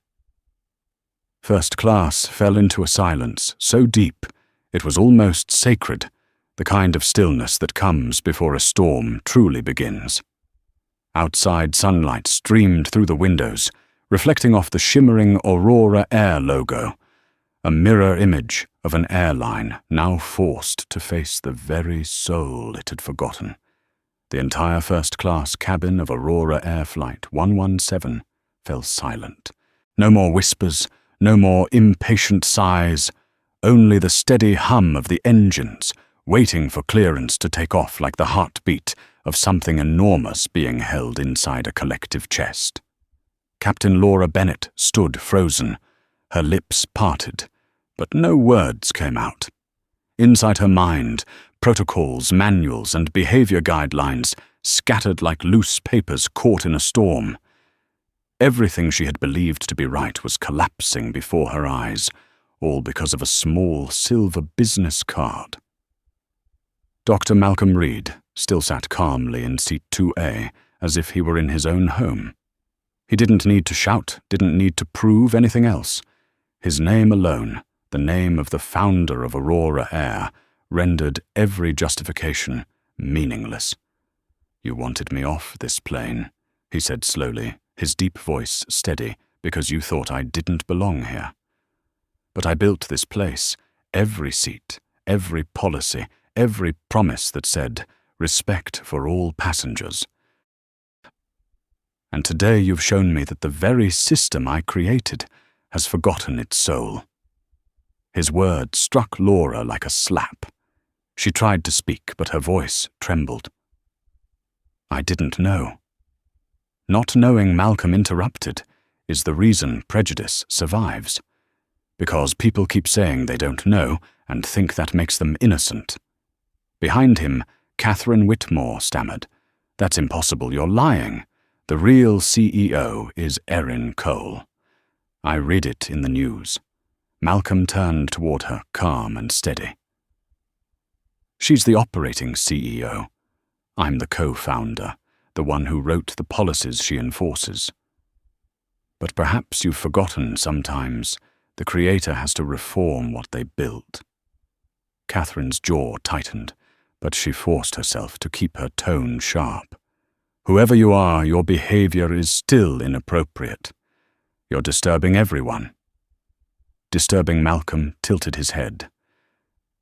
First class fell into a silence so deep it was almost sacred, the kind of stillness that comes before a storm truly begins. Outside sunlight streamed through the windows, reflecting off the shimmering Aurora Air logo, a mirror image of an airline now forced to face the very soul it had forgotten. The entire first-class cabin of Aurora Air Flight 117 fell silent. No more whispers, no more impatient sighs, only the steady hum of the engines, waiting for clearance to take off like the heartbeat of something enormous being held inside a collective chest. Captain Laura Bennett stood frozen, her lips parted, but no words came out. Inside her mind, protocols, manuals, and behavior guidelines scattered like loose papers caught in a storm. Everything she had believed to be right was collapsing before her eyes, all because of a small silver business card. Dr. Malcolm Reed still sat calmly in seat 2A, as if he were in his own home. He didn't need to shout, didn't need to prove anything else. His name alone, the name of the founder of Aurora Air, rendered every justification meaningless. "You wanted me off this plane," he said slowly, his deep voice steady, "because you thought I didn't belong here. But I built this place, every seat, every policy, every promise that said, respect for all passengers. And today you've shown me that the very system I created has forgotten its soul." His words struck Laura like a slap. She tried to speak, but her voice trembled. "I didn't know." Not knowing, Malcolm interrupted, is the reason prejudice survives. Because people keep saying they don't know and think that makes them innocent. Behind him, Catherine Whitmore stammered, "That's impossible, you're lying. The real CEO is Erin Cole. I read it in the news." Malcolm turned toward her, calm and steady. "She's the operating CEO. I'm the co-founder, the one who wrote the policies she enforces. But perhaps you've forgotten sometimes the creator has to reform what they built." Catherine's jaw tightened, but she forced herself to keep her tone sharp. "Whoever you are, your behavior is still inappropriate. You're disturbing everyone." Disturbing Malcolm tilted his head.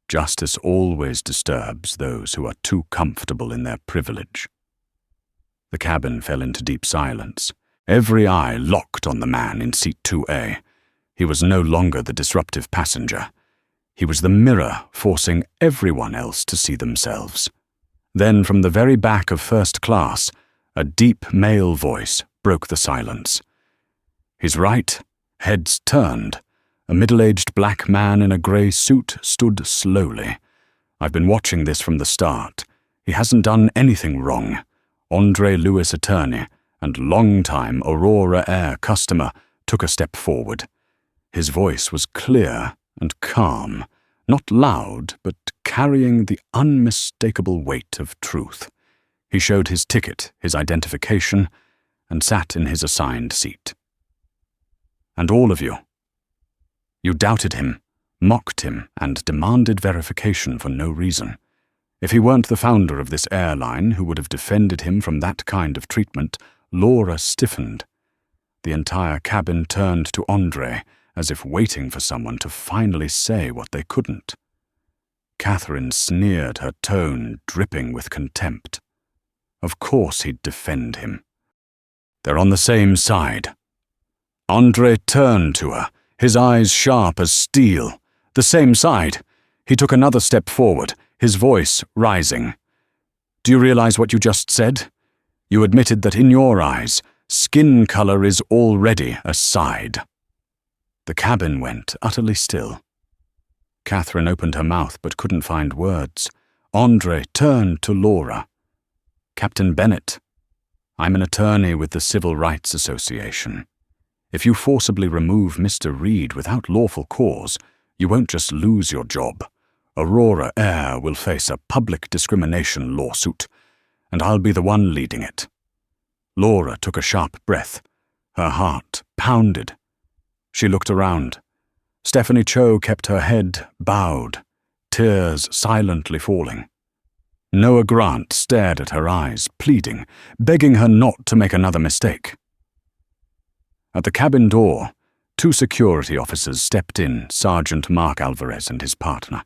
Justice always disturbs those who are too comfortable in their privilege. The cabin fell into deep silence. Every eye locked on the man in seat 2A. He was no longer the disruptive passenger. He was the mirror forcing everyone else to see themselves. Then from the very back of first class, a deep male voice broke the silence. His right, heads turned. A middle-aged black man in a grey suit stood slowly. "I've been watching this from the start. He hasn't done anything wrong." Andre Lewis, attorney and long-time Aurora Air customer, took a step forward. His voice was clear and calm, not loud, but carrying the unmistakable weight of truth. He showed his ticket, his identification, and sat in his assigned seat. "And all of you. You doubted him, mocked him, and demanded verification for no reason. If he weren't the founder of this airline who would have defended him from that kind of treatment," Laura stiffened. The entire cabin turned to Andre, as if waiting for someone to finally say what they couldn't. Catherine sneered, her tone dripping with contempt. Of course he'd defend him. They're on the same side. Andre turned to her, his eyes sharp as steel. The same side. He took another step forward, his voice rising. "Do you realize what you just said? You admitted that in your eyes, skin color is already a side." The cabin went utterly still. Catherine opened her mouth but couldn't find words. Andre turned to Laura. "Captain Bennett, I'm an attorney with the Civil Rights Association. If you forcibly remove Mr. Reed without lawful cause, you won't just lose your job. Aurora Air will face a public discrimination lawsuit, and I'll be the one leading it." Laura took a sharp breath. Her heart pounded. She looked around. Stephanie Cho kept her head bowed, tears silently falling. Noah Grant stared at her eyes, pleading, begging her not to make another mistake. At the cabin door, 2 security officers stepped in, Sergeant Mark Alvarez and his partner.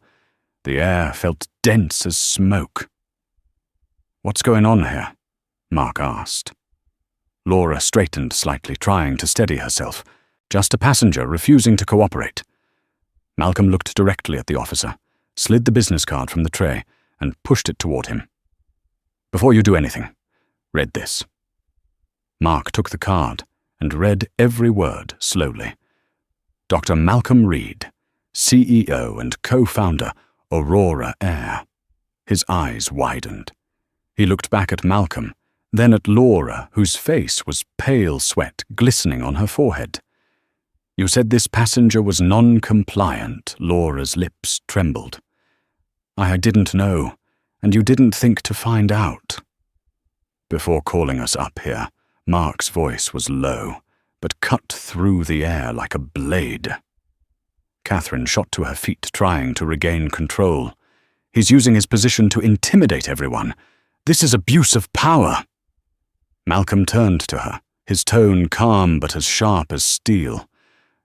The air felt dense as smoke. "What's going on here?" Mark asked. Laura straightened slightly, trying to steady herself. Just a passenger refusing to cooperate. Malcolm looked directly at the officer, slid the business card from the tray, and pushed it toward him. "Before you do anything, read this." Mark took the card and read every word slowly. "Dr. Malcolm Reed, CEO and co-founder, Aurora Air." His eyes widened. He looked back at Malcolm, then at Laura, whose face was pale sweat glistening on her forehead. "You said this passenger was non-compliant." Laura's lips trembled. "I didn't know, and you didn't think to find out." Before calling us up here, Mark's voice was low, but cut through the air like a blade. Catherine shot to her feet, trying to regain control. "He's using his position to intimidate everyone. This is abuse of power." Malcolm turned to her, his tone calm but as sharp as steel.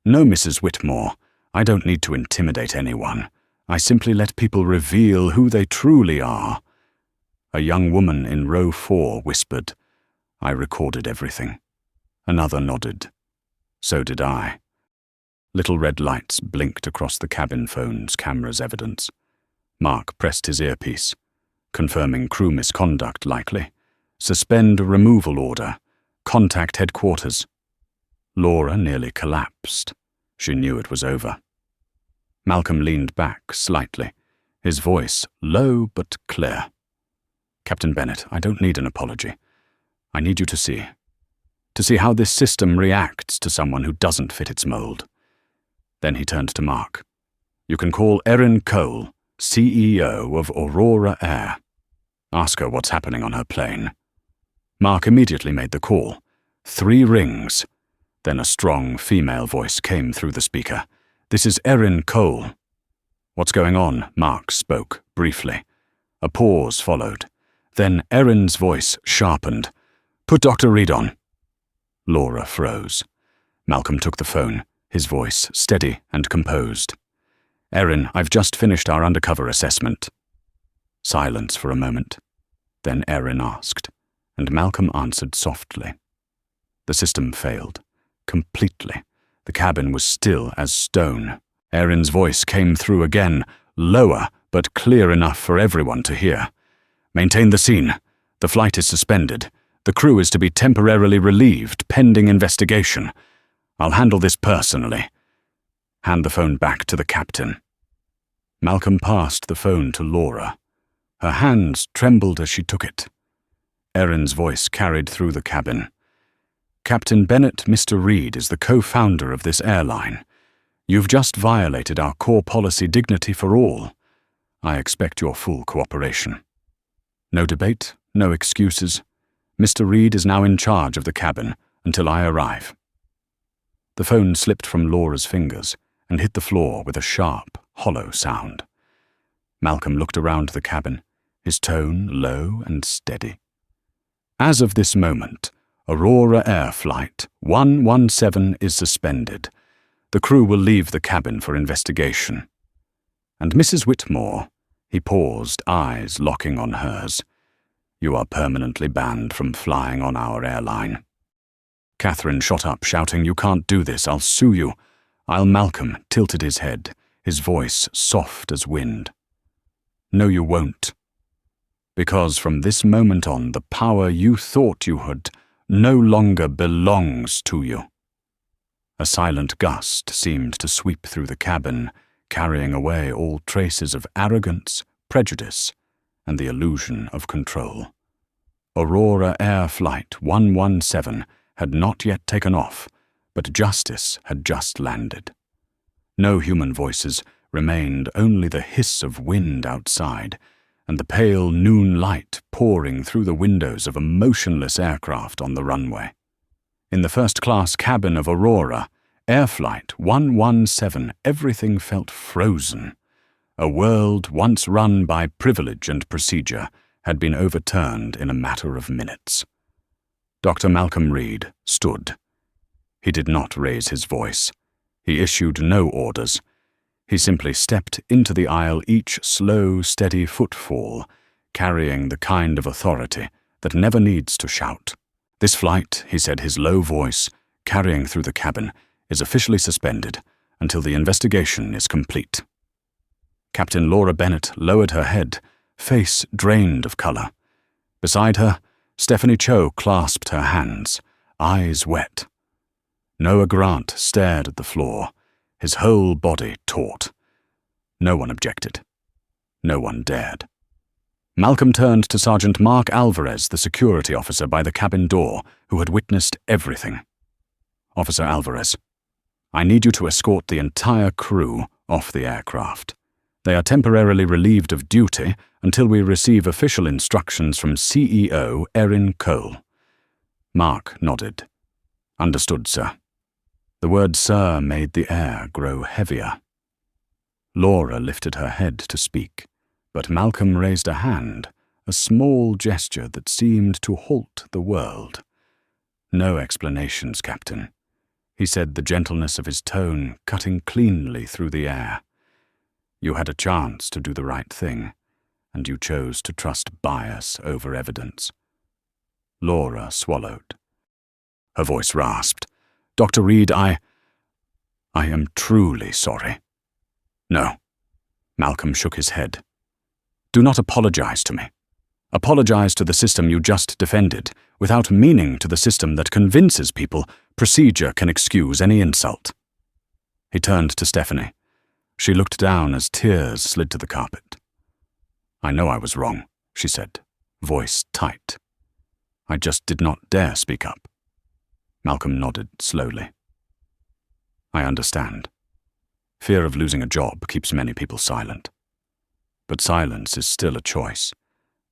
"No, Mrs. Whitmore, I don't need to intimidate anyone. I simply let people reveal who they truly are." A young woman in row 4 whispered, "I recorded everything." Another nodded. So did I. Little red lights blinked across the cabin phone's camera's evidence. Mark pressed his earpiece, confirming crew misconduct likely. Suspend removal order. Contact headquarters. Laura nearly collapsed. She knew it was over. Malcolm leaned back slightly, his voice low but clear. "Captain Bennett, I don't need an apology. I need you to see how this system reacts to someone who doesn't fit its mold." Then he turned to Mark. "You can call Erin Cole, CEO of Aurora Air. Ask her what's happening on her plane." Mark immediately made the call. 3 rings. Then a strong female voice came through the speaker. "This is Erin Cole." "What's going on?" Mark spoke briefly. A pause followed. Then Erin's voice sharpened. "Put Dr. Reed on." Laura froze. Malcolm took the phone, his voice steady and composed. "Erin, I've just finished our undercover assessment." Silence for a moment. Then Erin asked, and Malcolm answered softly. The system failed. Completely. The cabin was still as stone. Erin's voice came through again, lower but clear enough for everyone to hear. "Maintain the scene. The flight is suspended. The crew is to be temporarily relieved, pending investigation. I'll handle this personally. Hand the phone back to the captain." Malcolm passed the phone to Laura. Her hands trembled as she took it. Erin's voice carried through the cabin. "Captain Bennett, Mr. Reed is the co-founder of this airline. You've just violated our core policy, dignity for all. I expect your full cooperation. No debate, no excuses. Mr. Reed is now in charge of the cabin until I arrive." The phone slipped from Laura's fingers and hit the floor with a sharp, hollow sound. Malcolm looked around the cabin, his tone low and steady. "As of this moment, Aurora Air Flight 117 is suspended. The crew will leave the cabin for investigation. And Mrs. Whitmore," he paused, eyes locking on hers, "you are permanently banned from flying on our airline." Catherine shot up, shouting, "You can't do this, I'll sue you." Malcolm tilted his head, his voice soft as wind. "No, you won't. Because from this moment on, the power you thought you had no longer belongs to you." A silent gust seemed to sweep through the cabin, carrying away all traces of arrogance, prejudice, and the illusion of control. Aurora Air Flight 117 had not yet taken off, but justice had just landed. No human voices remained, only the hiss of wind outside, and the pale noon light pouring through the windows of a motionless aircraft on the runway. In the first-class cabin of Aurora, Air Flight 117, everything felt frozen. A world once run by privilege and procedure had been overturned in a matter of minutes. Dr. Malcolm Reed stood. He did not raise his voice. He issued no orders. He simply stepped into the aisle, each slow, steady footfall, carrying the kind of authority that never needs to shout. "This flight," he said, his low voice carrying through the cabin, "is officially suspended until the investigation is complete." Captain Laura Bennett lowered her head, face drained of color. Beside her, Stephanie Cho clasped her hands, eyes wet. Noah Grant stared at the floor, his whole body taut. No one objected. No one dared. Malcolm turned to Sergeant Mark Alvarez, the security officer by the cabin door, who had witnessed everything. "Officer Alvarez, I need you to escort the entire crew off the aircraft. They are temporarily relieved of duty until we receive official instructions from CEO Erin Cole." Mark nodded. "Understood, sir." The word "sir" made the air grow heavier. Laura lifted her head to speak, but Malcolm raised a hand, a small gesture that seemed to halt the world. "No explanations, Captain," he said, the gentleness of his tone cutting cleanly through the air. "You had a chance to do the right thing, and you chose to trust bias over evidence." Laura swallowed. Her voice rasped. "Dr. Reed, I am truly sorry." "No." Malcolm shook his head. "Do not apologize to me. Apologize to the system you just defended, without meaning to the system that convinces people procedure can excuse any insult." He turned to Stephanie. She looked down as tears slid to the carpet. "I know I was wrong," she said, voice tight. "I just did not dare speak up." Malcolm nodded slowly. "I understand. Fear of losing a job keeps many people silent. But silence is still a choice,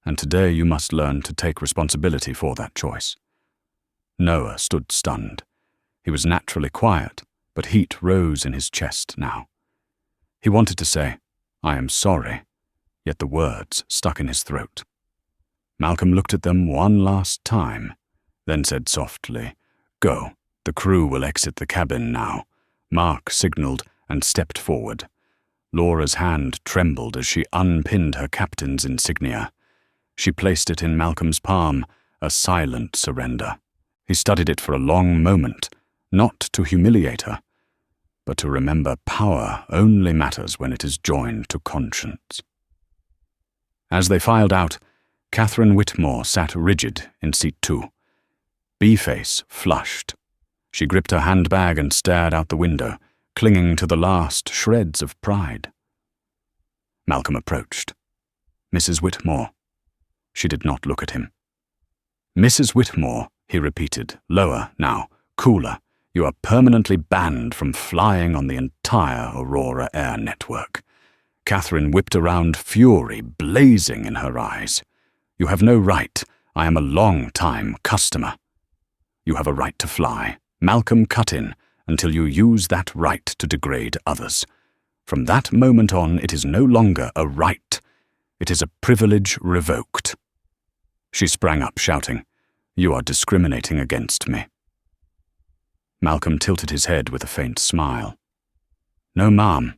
and today you must learn to take responsibility for that choice." Noah stood stunned. He was naturally quiet, but heat rose in his chest now. He wanted to say, "I am sorry," yet the words stuck in his throat. Malcolm looked at them one last time, then said softly, "Go. The crew will exit the cabin now." Mark signaled and stepped forward. Laura's hand trembled as she unpinned her captain's insignia. She placed it in Malcolm's palm, a silent surrender. He studied it for a long moment, not to humiliate her, but to remember power only matters when it is joined to conscience. As they filed out, Catherine Whitmore sat rigid in seat 2. B-face flushed. She gripped her handbag and stared out the window, clinging to the last shreds of pride. Malcolm approached. "Mrs. Whitmore." She did not look at him. "Mrs. Whitmore," he repeated, lower now, cooler. "You are permanently banned from flying on the entire Aurora Air network." Catherine whipped around, fury blazing in her eyes. "You have no right. I am a long-time customer." "You have a right to fly." Malcolm cut in, "until you use that right to degrade others. From that moment on, it is no longer a right. It is a privilege revoked." She sprang up, shouting, "You are discriminating against me." Malcolm tilted his head with a faint smile. "No, ma'am.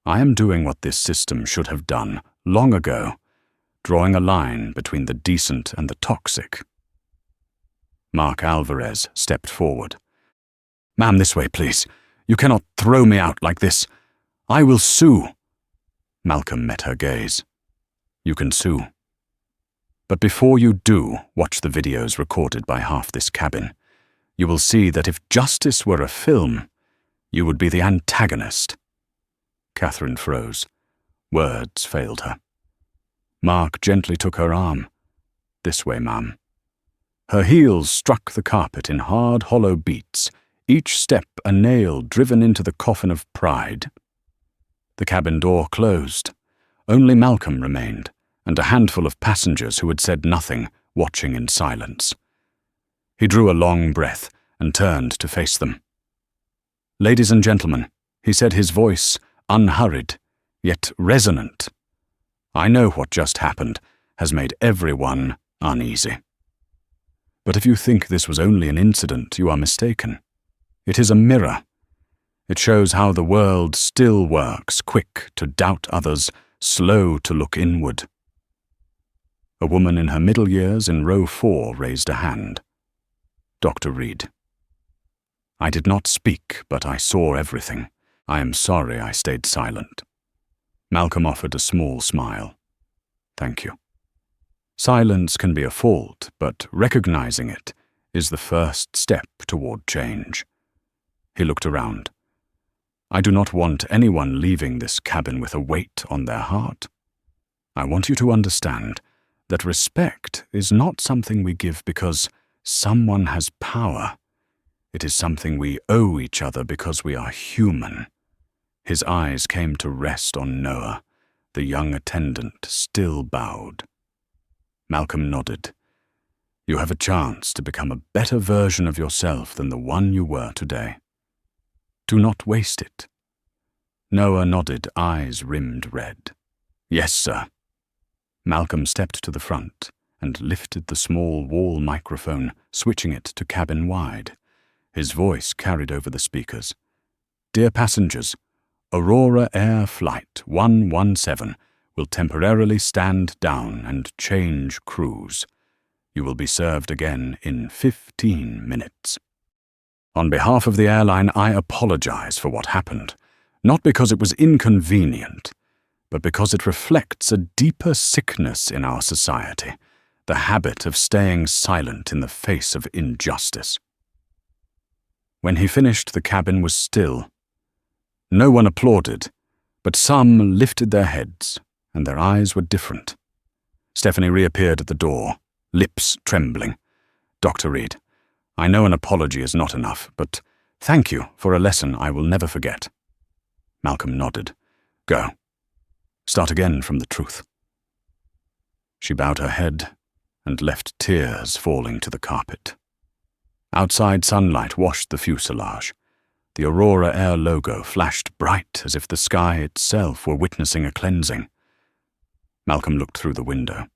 I am doing what this system should have done long ago, drawing a line between the decent and the toxic." Mark Alvarez stepped forward. "Ma'am, this way, please. You cannot throw me out like this. I will sue." Malcolm met her gaze. "You can sue. But before you do, watch the videos recorded by half this cabin. You will see that if justice were a film, you would be the antagonist." Catherine froze. Words failed her. Mark gently took her arm. "This way, ma'am." Her heels struck the carpet in hard, hollow beats, each step a nail driven into the coffin of pride. The cabin door closed. Only Malcolm remained, and a handful of passengers who had said nothing, watching in silence. He drew a long breath and turned to face them. "Ladies and gentlemen," he said, his voice unhurried, yet resonant. "I know what just happened has made everyone uneasy. But if you think this was only an incident, you are mistaken. It is a mirror. It shows how the world still works, quick to doubt others, slow to look inward." A woman in her middle years in row 4 raised a hand. Dr. Reed. "I did not speak, but I saw everything. I am sorry I stayed silent." Malcolm offered a small smile. "Thank you. Silence can be a fault, but recognizing it is the first step toward change." He looked around. "I do not want anyone leaving this cabin with a weight on their heart. I want you to understand that respect is not something we give because someone has power. It is something we owe each other because we are human." His eyes came to rest on Noah. The young attendant still bowed. Malcolm nodded. "You have a chance to become a better version of yourself than the one you were today. Do not waste it." Noah nodded, eyes rimmed red. "Yes, sir." Malcolm stepped to the front and lifted the small wall microphone, switching it to cabin-wide. His voice carried over the speakers. "Dear passengers, Aurora Air Flight 117 will temporarily stand down and change crews. You will be served again in 15 minutes. On behalf of the airline, I apologize for what happened, not because it was inconvenient, but because it reflects a deeper sickness in our society, the habit of staying silent in the face of injustice." When he finished, the cabin was still. No one applauded, but some lifted their heads, and their eyes were different. Stephanie reappeared at the door, lips trembling. "Dr. Reed, I know an apology is not enough, but thank you for a lesson I will never forget." Malcolm nodded. "Go. Start again from the truth." She bowed her head and left tears falling to the carpet. Outside sunlight washed the fuselage. The Aurora Air logo flashed bright as if the sky itself were witnessing a cleansing. Malcolm looked through the window.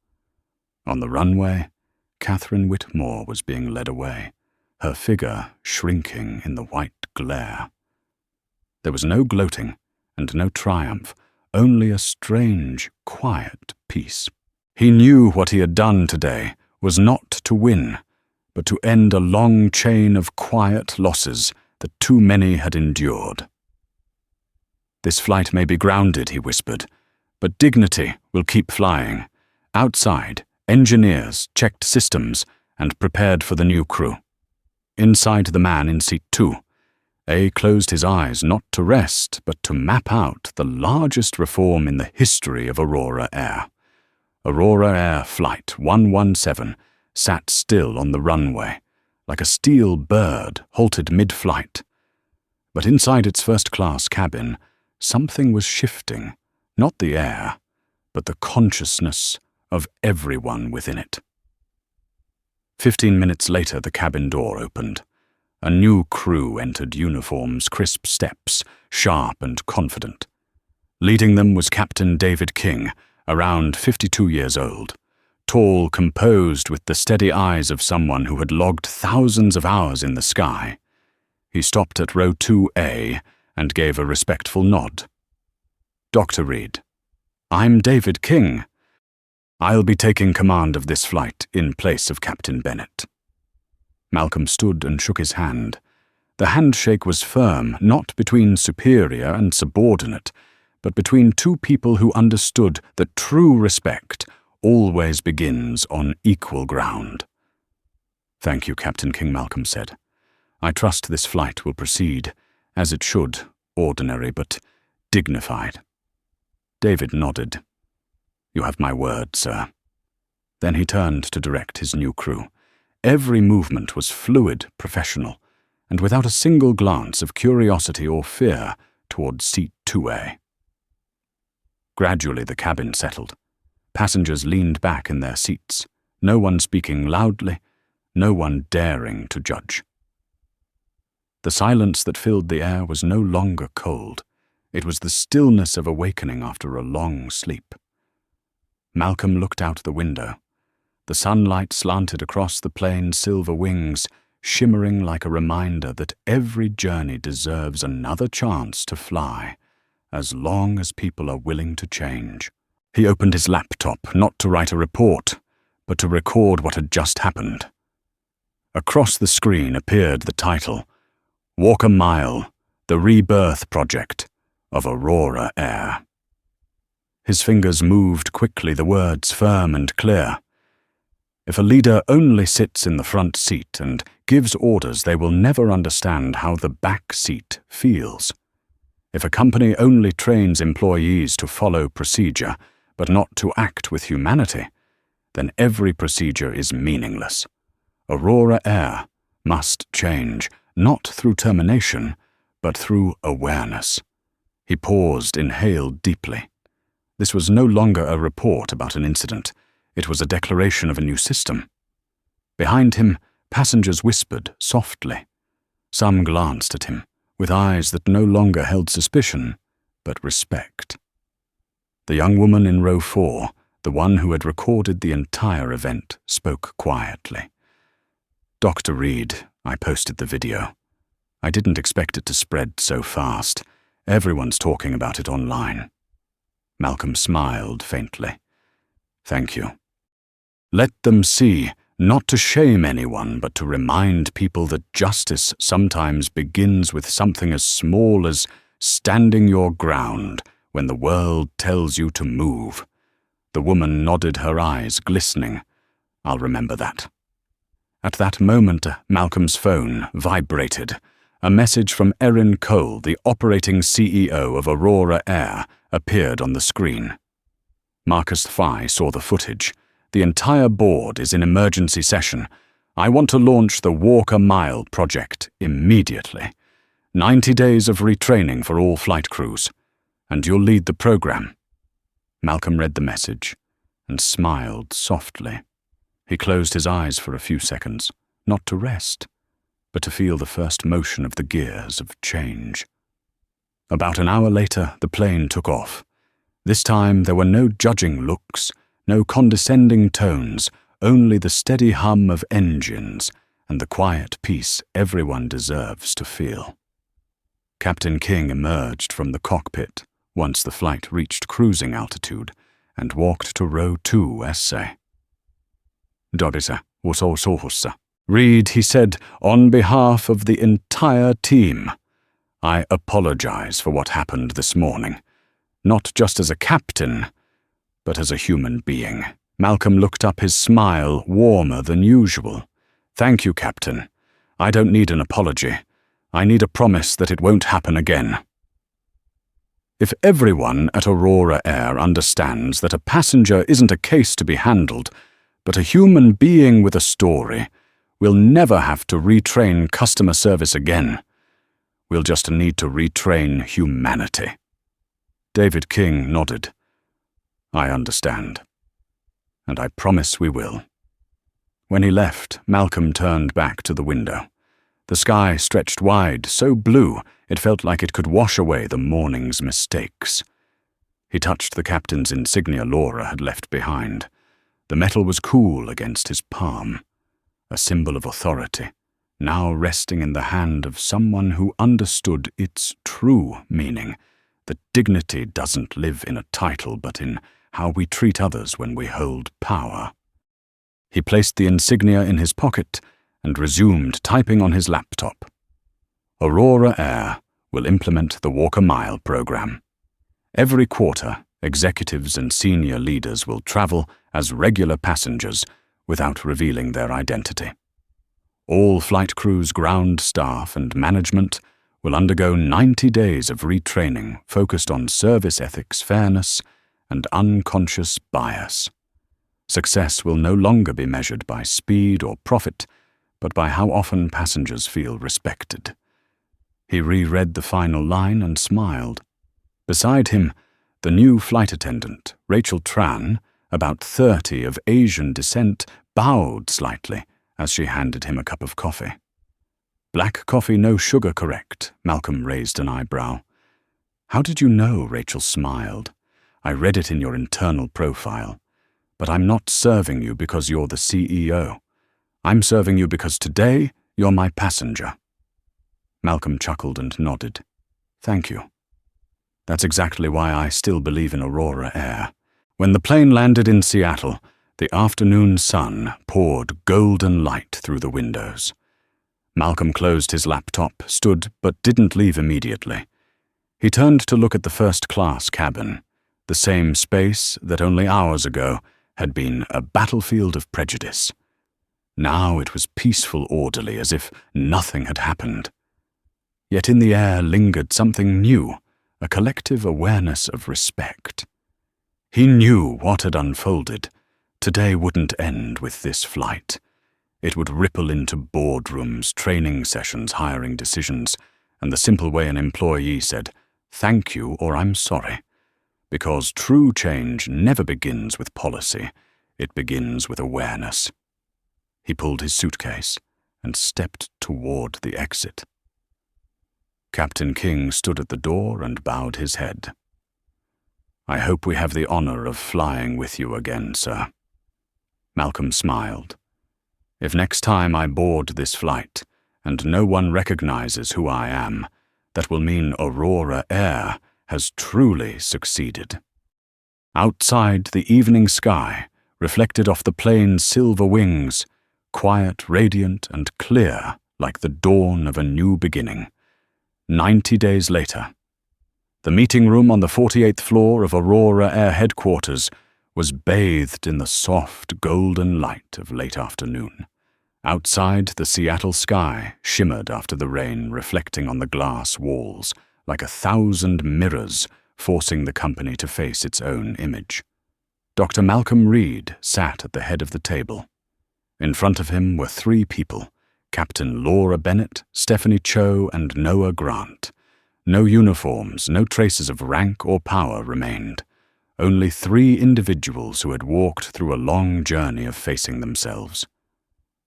On the runway, Catherine Whitmore was being led away, her figure shrinking in the white glare. There was no gloating and no triumph, only a strange, quiet peace. He knew what he had done today was not to win, but to end a long chain of quiet losses that too many had endured. "This flight may be grounded," he whispered, "but dignity will keep flying." Outside, engineers checked systems and prepared for the new crew. Inside the man in seat 2, A closed his eyes not to rest, but to map out the largest reform in the history of Aurora Air. Aurora Air Flight 117 sat still on the runway, like a steel bird halted mid-flight. But inside its first-class cabin, something was shifting, not the air, but the consciousness of everyone within it. 15 minutes later, the cabin door opened. A new crew entered uniforms, crisp steps, sharp and confident. Leading them was Captain David King, around 52 years old, tall, composed, with the steady eyes of someone who had logged thousands of hours in the sky. He stopped at row 2A and gave a respectful nod. "Dr. Reed, I'm David King. I'll be taking command of this flight in place of Captain Bennett." Malcolm stood and shook his hand. The handshake was firm, not between superior and subordinate, but between two people who understood that true respect always begins on equal ground. "Thank you, Captain King," Malcolm said. "I trust this flight will proceed, as it should, ordinary but dignified." David nodded. "You have my word, sir." Then he turned to direct his new crew. Every movement was fluid, professional, and without a single glance of curiosity or fear toward seat 2A. Gradually the cabin settled. Passengers leaned back in their seats, no one speaking loudly, no one daring to judge. The silence that filled the air was no longer cold. It was the stillness of awakening after a long sleep. Malcolm looked out the window. The sunlight slanted across the plane's silver wings, shimmering like a reminder that every journey deserves another chance to fly, as long as people are willing to change. He opened his laptop, not to write a report, but to record what had just happened. Across the screen appeared the title, "Walk a Mile, the Rebirth Project of Aurora Air." His fingers moved quickly, the words firm and clear. If a leader only sits in the front seat and gives orders, they will never understand how the back seat feels. If a company only trains employees to follow procedure, but not to act with humanity, then every procedure is meaningless. Aurora Air must change, not through termination, but through awareness. He paused, inhaled deeply. This was no longer a report about an incident. It was a declaration of a new system. Behind him, passengers whispered softly. Some glanced at him, with eyes that no longer held suspicion, but respect. The young woman in row 4, the one who had recorded the entire event, spoke quietly. "Dr. Reed, I posted the video. I didn't expect it to spread so fast. Everyone's talking about it online." Malcolm smiled faintly. "Thank you. Let them see, not to shame anyone, but to remind people that justice sometimes begins with something as small as standing your ground when the world tells you to move." The woman nodded, her eyes glistening. "I'll remember that." At that moment, Malcolm's phone vibrated. A message from Erin Cole, the operating CEO of Aurora Air, appeared on the screen. Marcus Fye saw the footage. "The entire board is in emergency session. I want to launch the Walk a Mile project immediately. 90 days of retraining for all flight crews. And you'll lead the program." Malcolm read the message and smiled softly. He closed his eyes for a few seconds, not to rest, but to feel the first motion of the gears of change. About an hour later, the plane took off. This time there were no judging looks, no condescending tones, only the steady hum of engines and the quiet peace everyone deserves to feel. Captain King emerged from the cockpit once the flight reached cruising altitude and walked to row 2 essay. "Dobisa, Wososohussa." "Reed," he said, "on behalf of the entire team, I apologize for what happened this morning, not just as a captain, but as a human being." Malcolm looked up, his smile warmer than usual. "Thank you, Captain. I don't need an apology. I need a promise that it won't happen again." If everyone at Aurora Air understands that a passenger isn't a case to be handled, but a human being with a story, we'll never have to retrain customer service again. We'll just need to retrain humanity. David King nodded. "I understand. And I promise we will." When he left, Malcolm turned back to the window. The sky stretched wide, so blue it felt like it could wash away the morning's mistakes. He touched the captain's insignia Laura had left behind. The metal was cool against his palm, a symbol of authority, now resting in the hand of someone who understood its true meaning, that dignity doesn't live in a title but in how we treat others when we hold power. He placed the insignia in his pocket and resumed typing on his laptop. Aurora Air will implement the Walk a Mile program. Every quarter, executives and senior leaders will travel as regular passengers without revealing their identity. All flight crews, ground staff, and management will undergo 90 days of retraining focused on service ethics, fairness, and unconscious bias. Success will no longer be measured by speed or profit, but by how often passengers feel respected. He reread the final line and smiled. Beside him, the new flight attendant, Rachel Tran, about 30 of Asian descent, bowed slightly as she handed him a cup of coffee. "Black coffee, no sugar, correct?" Malcolm raised an eyebrow. "How did you know?" Rachel smiled. "I read it in your internal profile. But I'm not serving you because you're the CEO. I'm serving you because today you're my passenger." Malcolm chuckled and nodded. "Thank you. That's exactly why I still believe in Aurora Air." When the plane landed in Seattle, the afternoon sun poured golden light through the windows. Malcolm closed his laptop, stood, but didn't leave immediately. He turned to look at the first-class cabin, the same space that only hours ago had been a battlefield of prejudice. Now it was peaceful, orderly, as if nothing had happened. Yet in the air lingered something new, a collective awareness of respect. He knew what had unfolded. Today wouldn't end with this flight. It would ripple into boardrooms, training sessions, hiring decisions, and the simple way an employee said, "Thank you" or "I'm sorry." Because true change never begins with policy, it begins with awareness. He pulled his suitcase and stepped toward the exit. Captain King stood at the door and bowed his head. "I hope we have the honor of flying with you again, sir." Malcolm smiled. "If next time I board this flight and no one recognizes who I am, that will mean Aurora Air has truly succeeded." Outside, the evening sky reflected off the plane's silver wings, quiet, radiant, and clear like the dawn of a new beginning. 90 days later, the meeting room on the 48th floor of Aurora Air headquarters was bathed in the soft, golden light of late afternoon. Outside, the Seattle sky shimmered after the rain, reflecting on the glass walls like 1,000 mirrors, forcing the company to face its own image. Dr. Malcolm Reed sat at the head of the table. In front of him were 3 people, Captain Laura Bennett, Stephanie Cho, and Noah Grant. No uniforms, no traces of rank or power remained. Only 3 individuals who had walked through a long journey of facing themselves.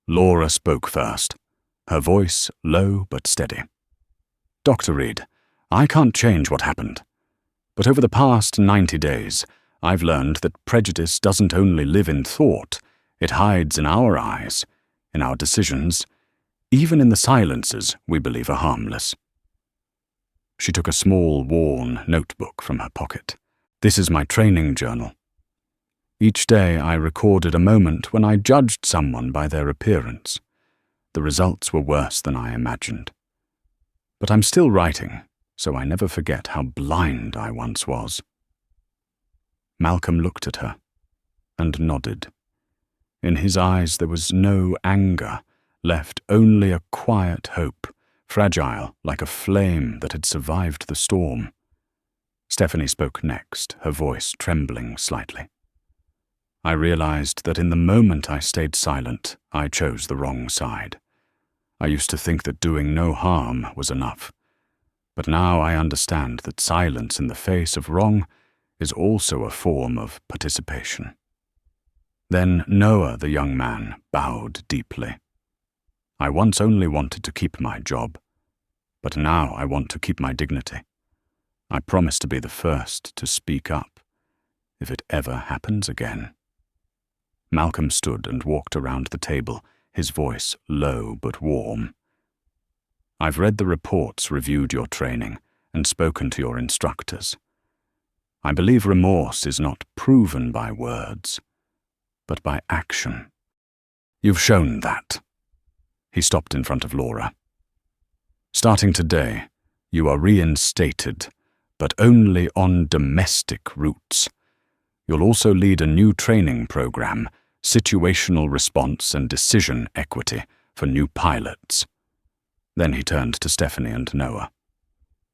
Laura spoke first, her voice low but steady. "Dr. Reed, I can't change what happened. But over the past 90 days, I've learned that prejudice doesn't only live in thought, it hides in our eyes, in our decisions, even in the silences we believe are harmless." She took a small, worn notebook from her pocket. "This is my training journal. Each day I recorded a moment when I judged someone by their appearance. The results were worse than I imagined. But I'm still writing, so I never forget how blind I once was." Malcolm looked at her and nodded. In his eyes there was no anger, left only a quiet hope, fragile like a flame that had survived the storm. Stephanie spoke next, her voice trembling slightly. "I realized that in the moment I stayed silent, I chose the wrong side. I used to think that doing no harm was enough. But now I understand that silence in the face of wrong is also a form of participation." Then Noah, the young man, bowed deeply. "I once only wanted to keep my job, but now I want to keep my dignity. I promise to be the first to speak up, if it ever happens again." Malcolm stood and walked around the table, his voice low but warm. "I've read the reports, reviewed your training, and spoken to your instructors. I believe remorse is not proven by words, but by action. You've shown that." He stopped in front of Laura. "Starting today, you are reinstated, but only on domestic routes. You'll also lead a new training program, situational response and decision equity, for new pilots." Then he turned to Stephanie and Noah.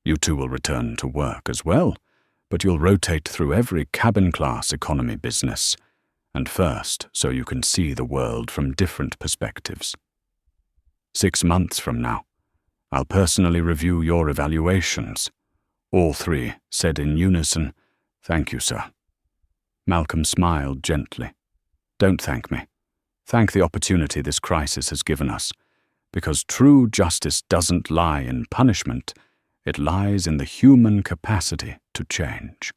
"You two will return to work as well, but you'll rotate through every cabin-class economy business, and first so you can see the world from different perspectives. 6 months from now, I'll personally review your evaluations." All 3 said in unison, "Thank you, sir." Malcolm smiled gently. Don't thank me. Thank the opportunity this crisis has given us, because true justice doesn't lie in punishment, it lies in the human capacity to change.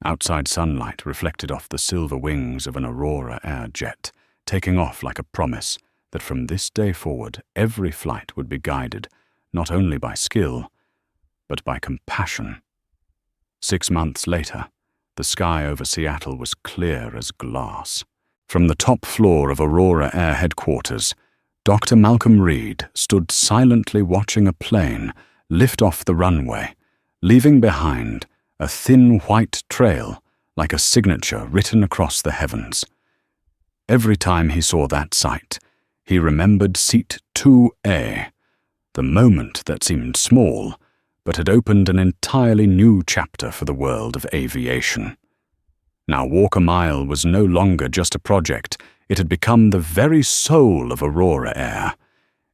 Outside sunlight reflected off the silver wings of an Aurora Air jet, taking off like a promise that from this day forward every flight would be guided not only by skill, but by compassion. 6 months later, the sky over Seattle was clear as glass. From the top floor of Aurora Air headquarters, Dr. Malcolm Reed stood silently watching a plane lift off the runway, leaving behind a thin white trail like a signature written across the heavens. Every time he saw that sight, he remembered Seat 2A, the moment that seemed small, but had opened an entirely new chapter for the world of aviation. Now Walker Mile was no longer just a project, it had become the very soul of Aurora Air.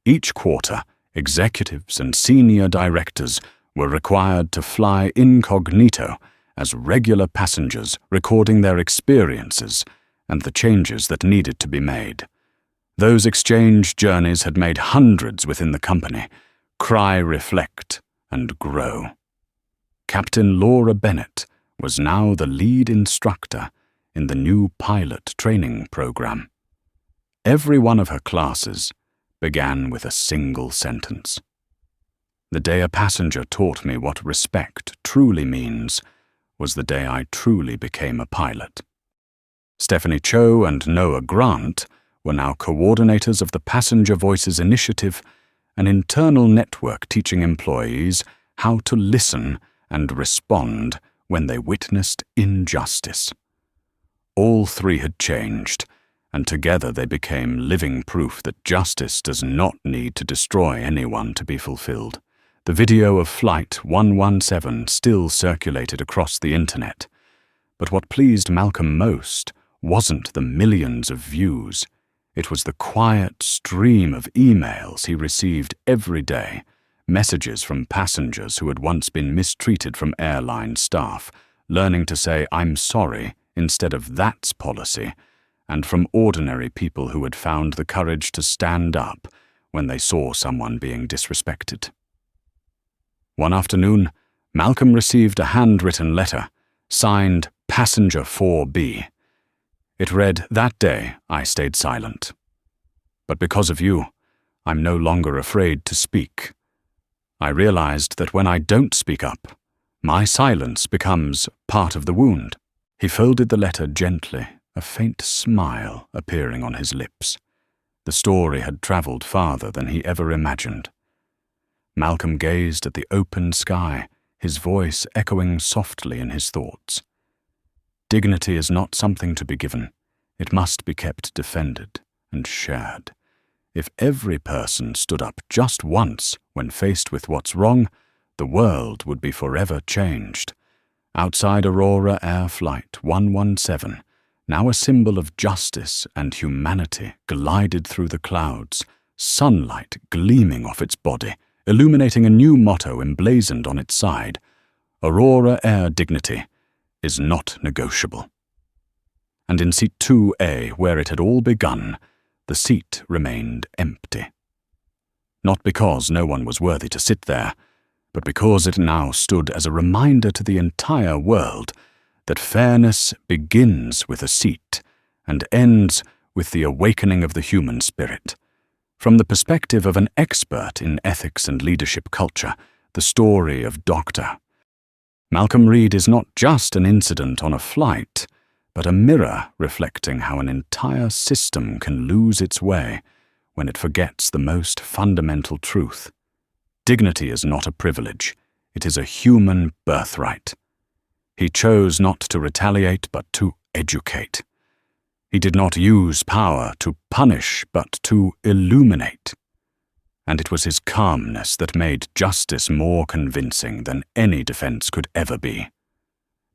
Each quarter, executives and senior directors were required to fly incognito as regular passengers, recording their experiences and the changes that needed to be made. Those exchange journeys had made hundreds within the company cry, reflect, and grow. Captain Laura Bennett was now the lead instructor in the new pilot training program. Every one of her classes began with a single sentence. The day a passenger taught me what respect truly means was the day I truly became a pilot. Stephanie Cho and Noah Grant were now coordinators of the Passenger Voices Initiative, an internal network teaching employees how to listen and respond when they witnessed injustice. All three had changed, and together they became living proof that justice does not need to destroy anyone to be fulfilled. The video of Flight 117 still circulated across the internet, but what pleased Malcolm most wasn't the millions of views. It was the quiet stream of emails he received every day, messages from passengers who had once been mistreated from airline staff, learning to say "I'm sorry" instead of "that's policy," and from ordinary people who had found the courage to stand up when they saw someone being disrespected. One afternoon, Malcolm received a handwritten letter, signed Passenger 4B. It read, "That day I stayed silent. But because of you, I'm no longer afraid to speak. I realized that when I don't speak up, my silence becomes part of the wound." He folded the letter gently, a faint smile appearing on his lips. The story had traveled farther than he ever imagined. Malcolm gazed at the open sky, his voice echoing softly in his thoughts. Dignity is not something to be given. It must be kept defended and shared. If every person stood up just once when faced with what's wrong, the world would be forever changed. Outside Aurora Air Flight 117, now a symbol of justice and humanity, glided through the clouds, sunlight gleaming off its body, illuminating a new motto emblazoned on its side: Aurora Air dignity is not negotiable. And in Seat 2A, where it had all begun, the seat remained empty. Not because no one was worthy to sit there, but because it now stood as a reminder to the entire world that fairness begins with a seat and ends with the awakening of the human spirit. From the perspective of an expert in ethics and leadership culture, the story of Dr. Malcolm Reed is not just an incident on a flight, but a mirror reflecting how an entire system can lose its way when it forgets the most fundamental truth. Dignity is not a privilege, it is a human birthright. He chose not to retaliate, but to educate. He did not use power to punish, but to illuminate. And it was his calmness that made justice more convincing than any defense could ever be.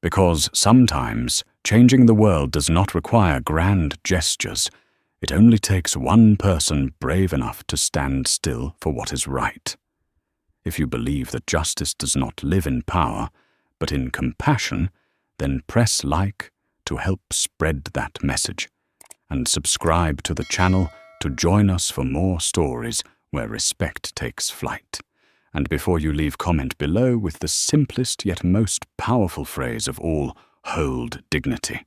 Because sometimes changing the world does not require grand gestures. It only takes one person brave enough to stand still for what is right. If you believe that justice does not live in power, but in compassion, then press like to to help spread that message. And subscribe to the channel to join us for more stories where respect takes flight. And before you leave, comment below with the simplest yet most powerful phrase of all: hold dignity.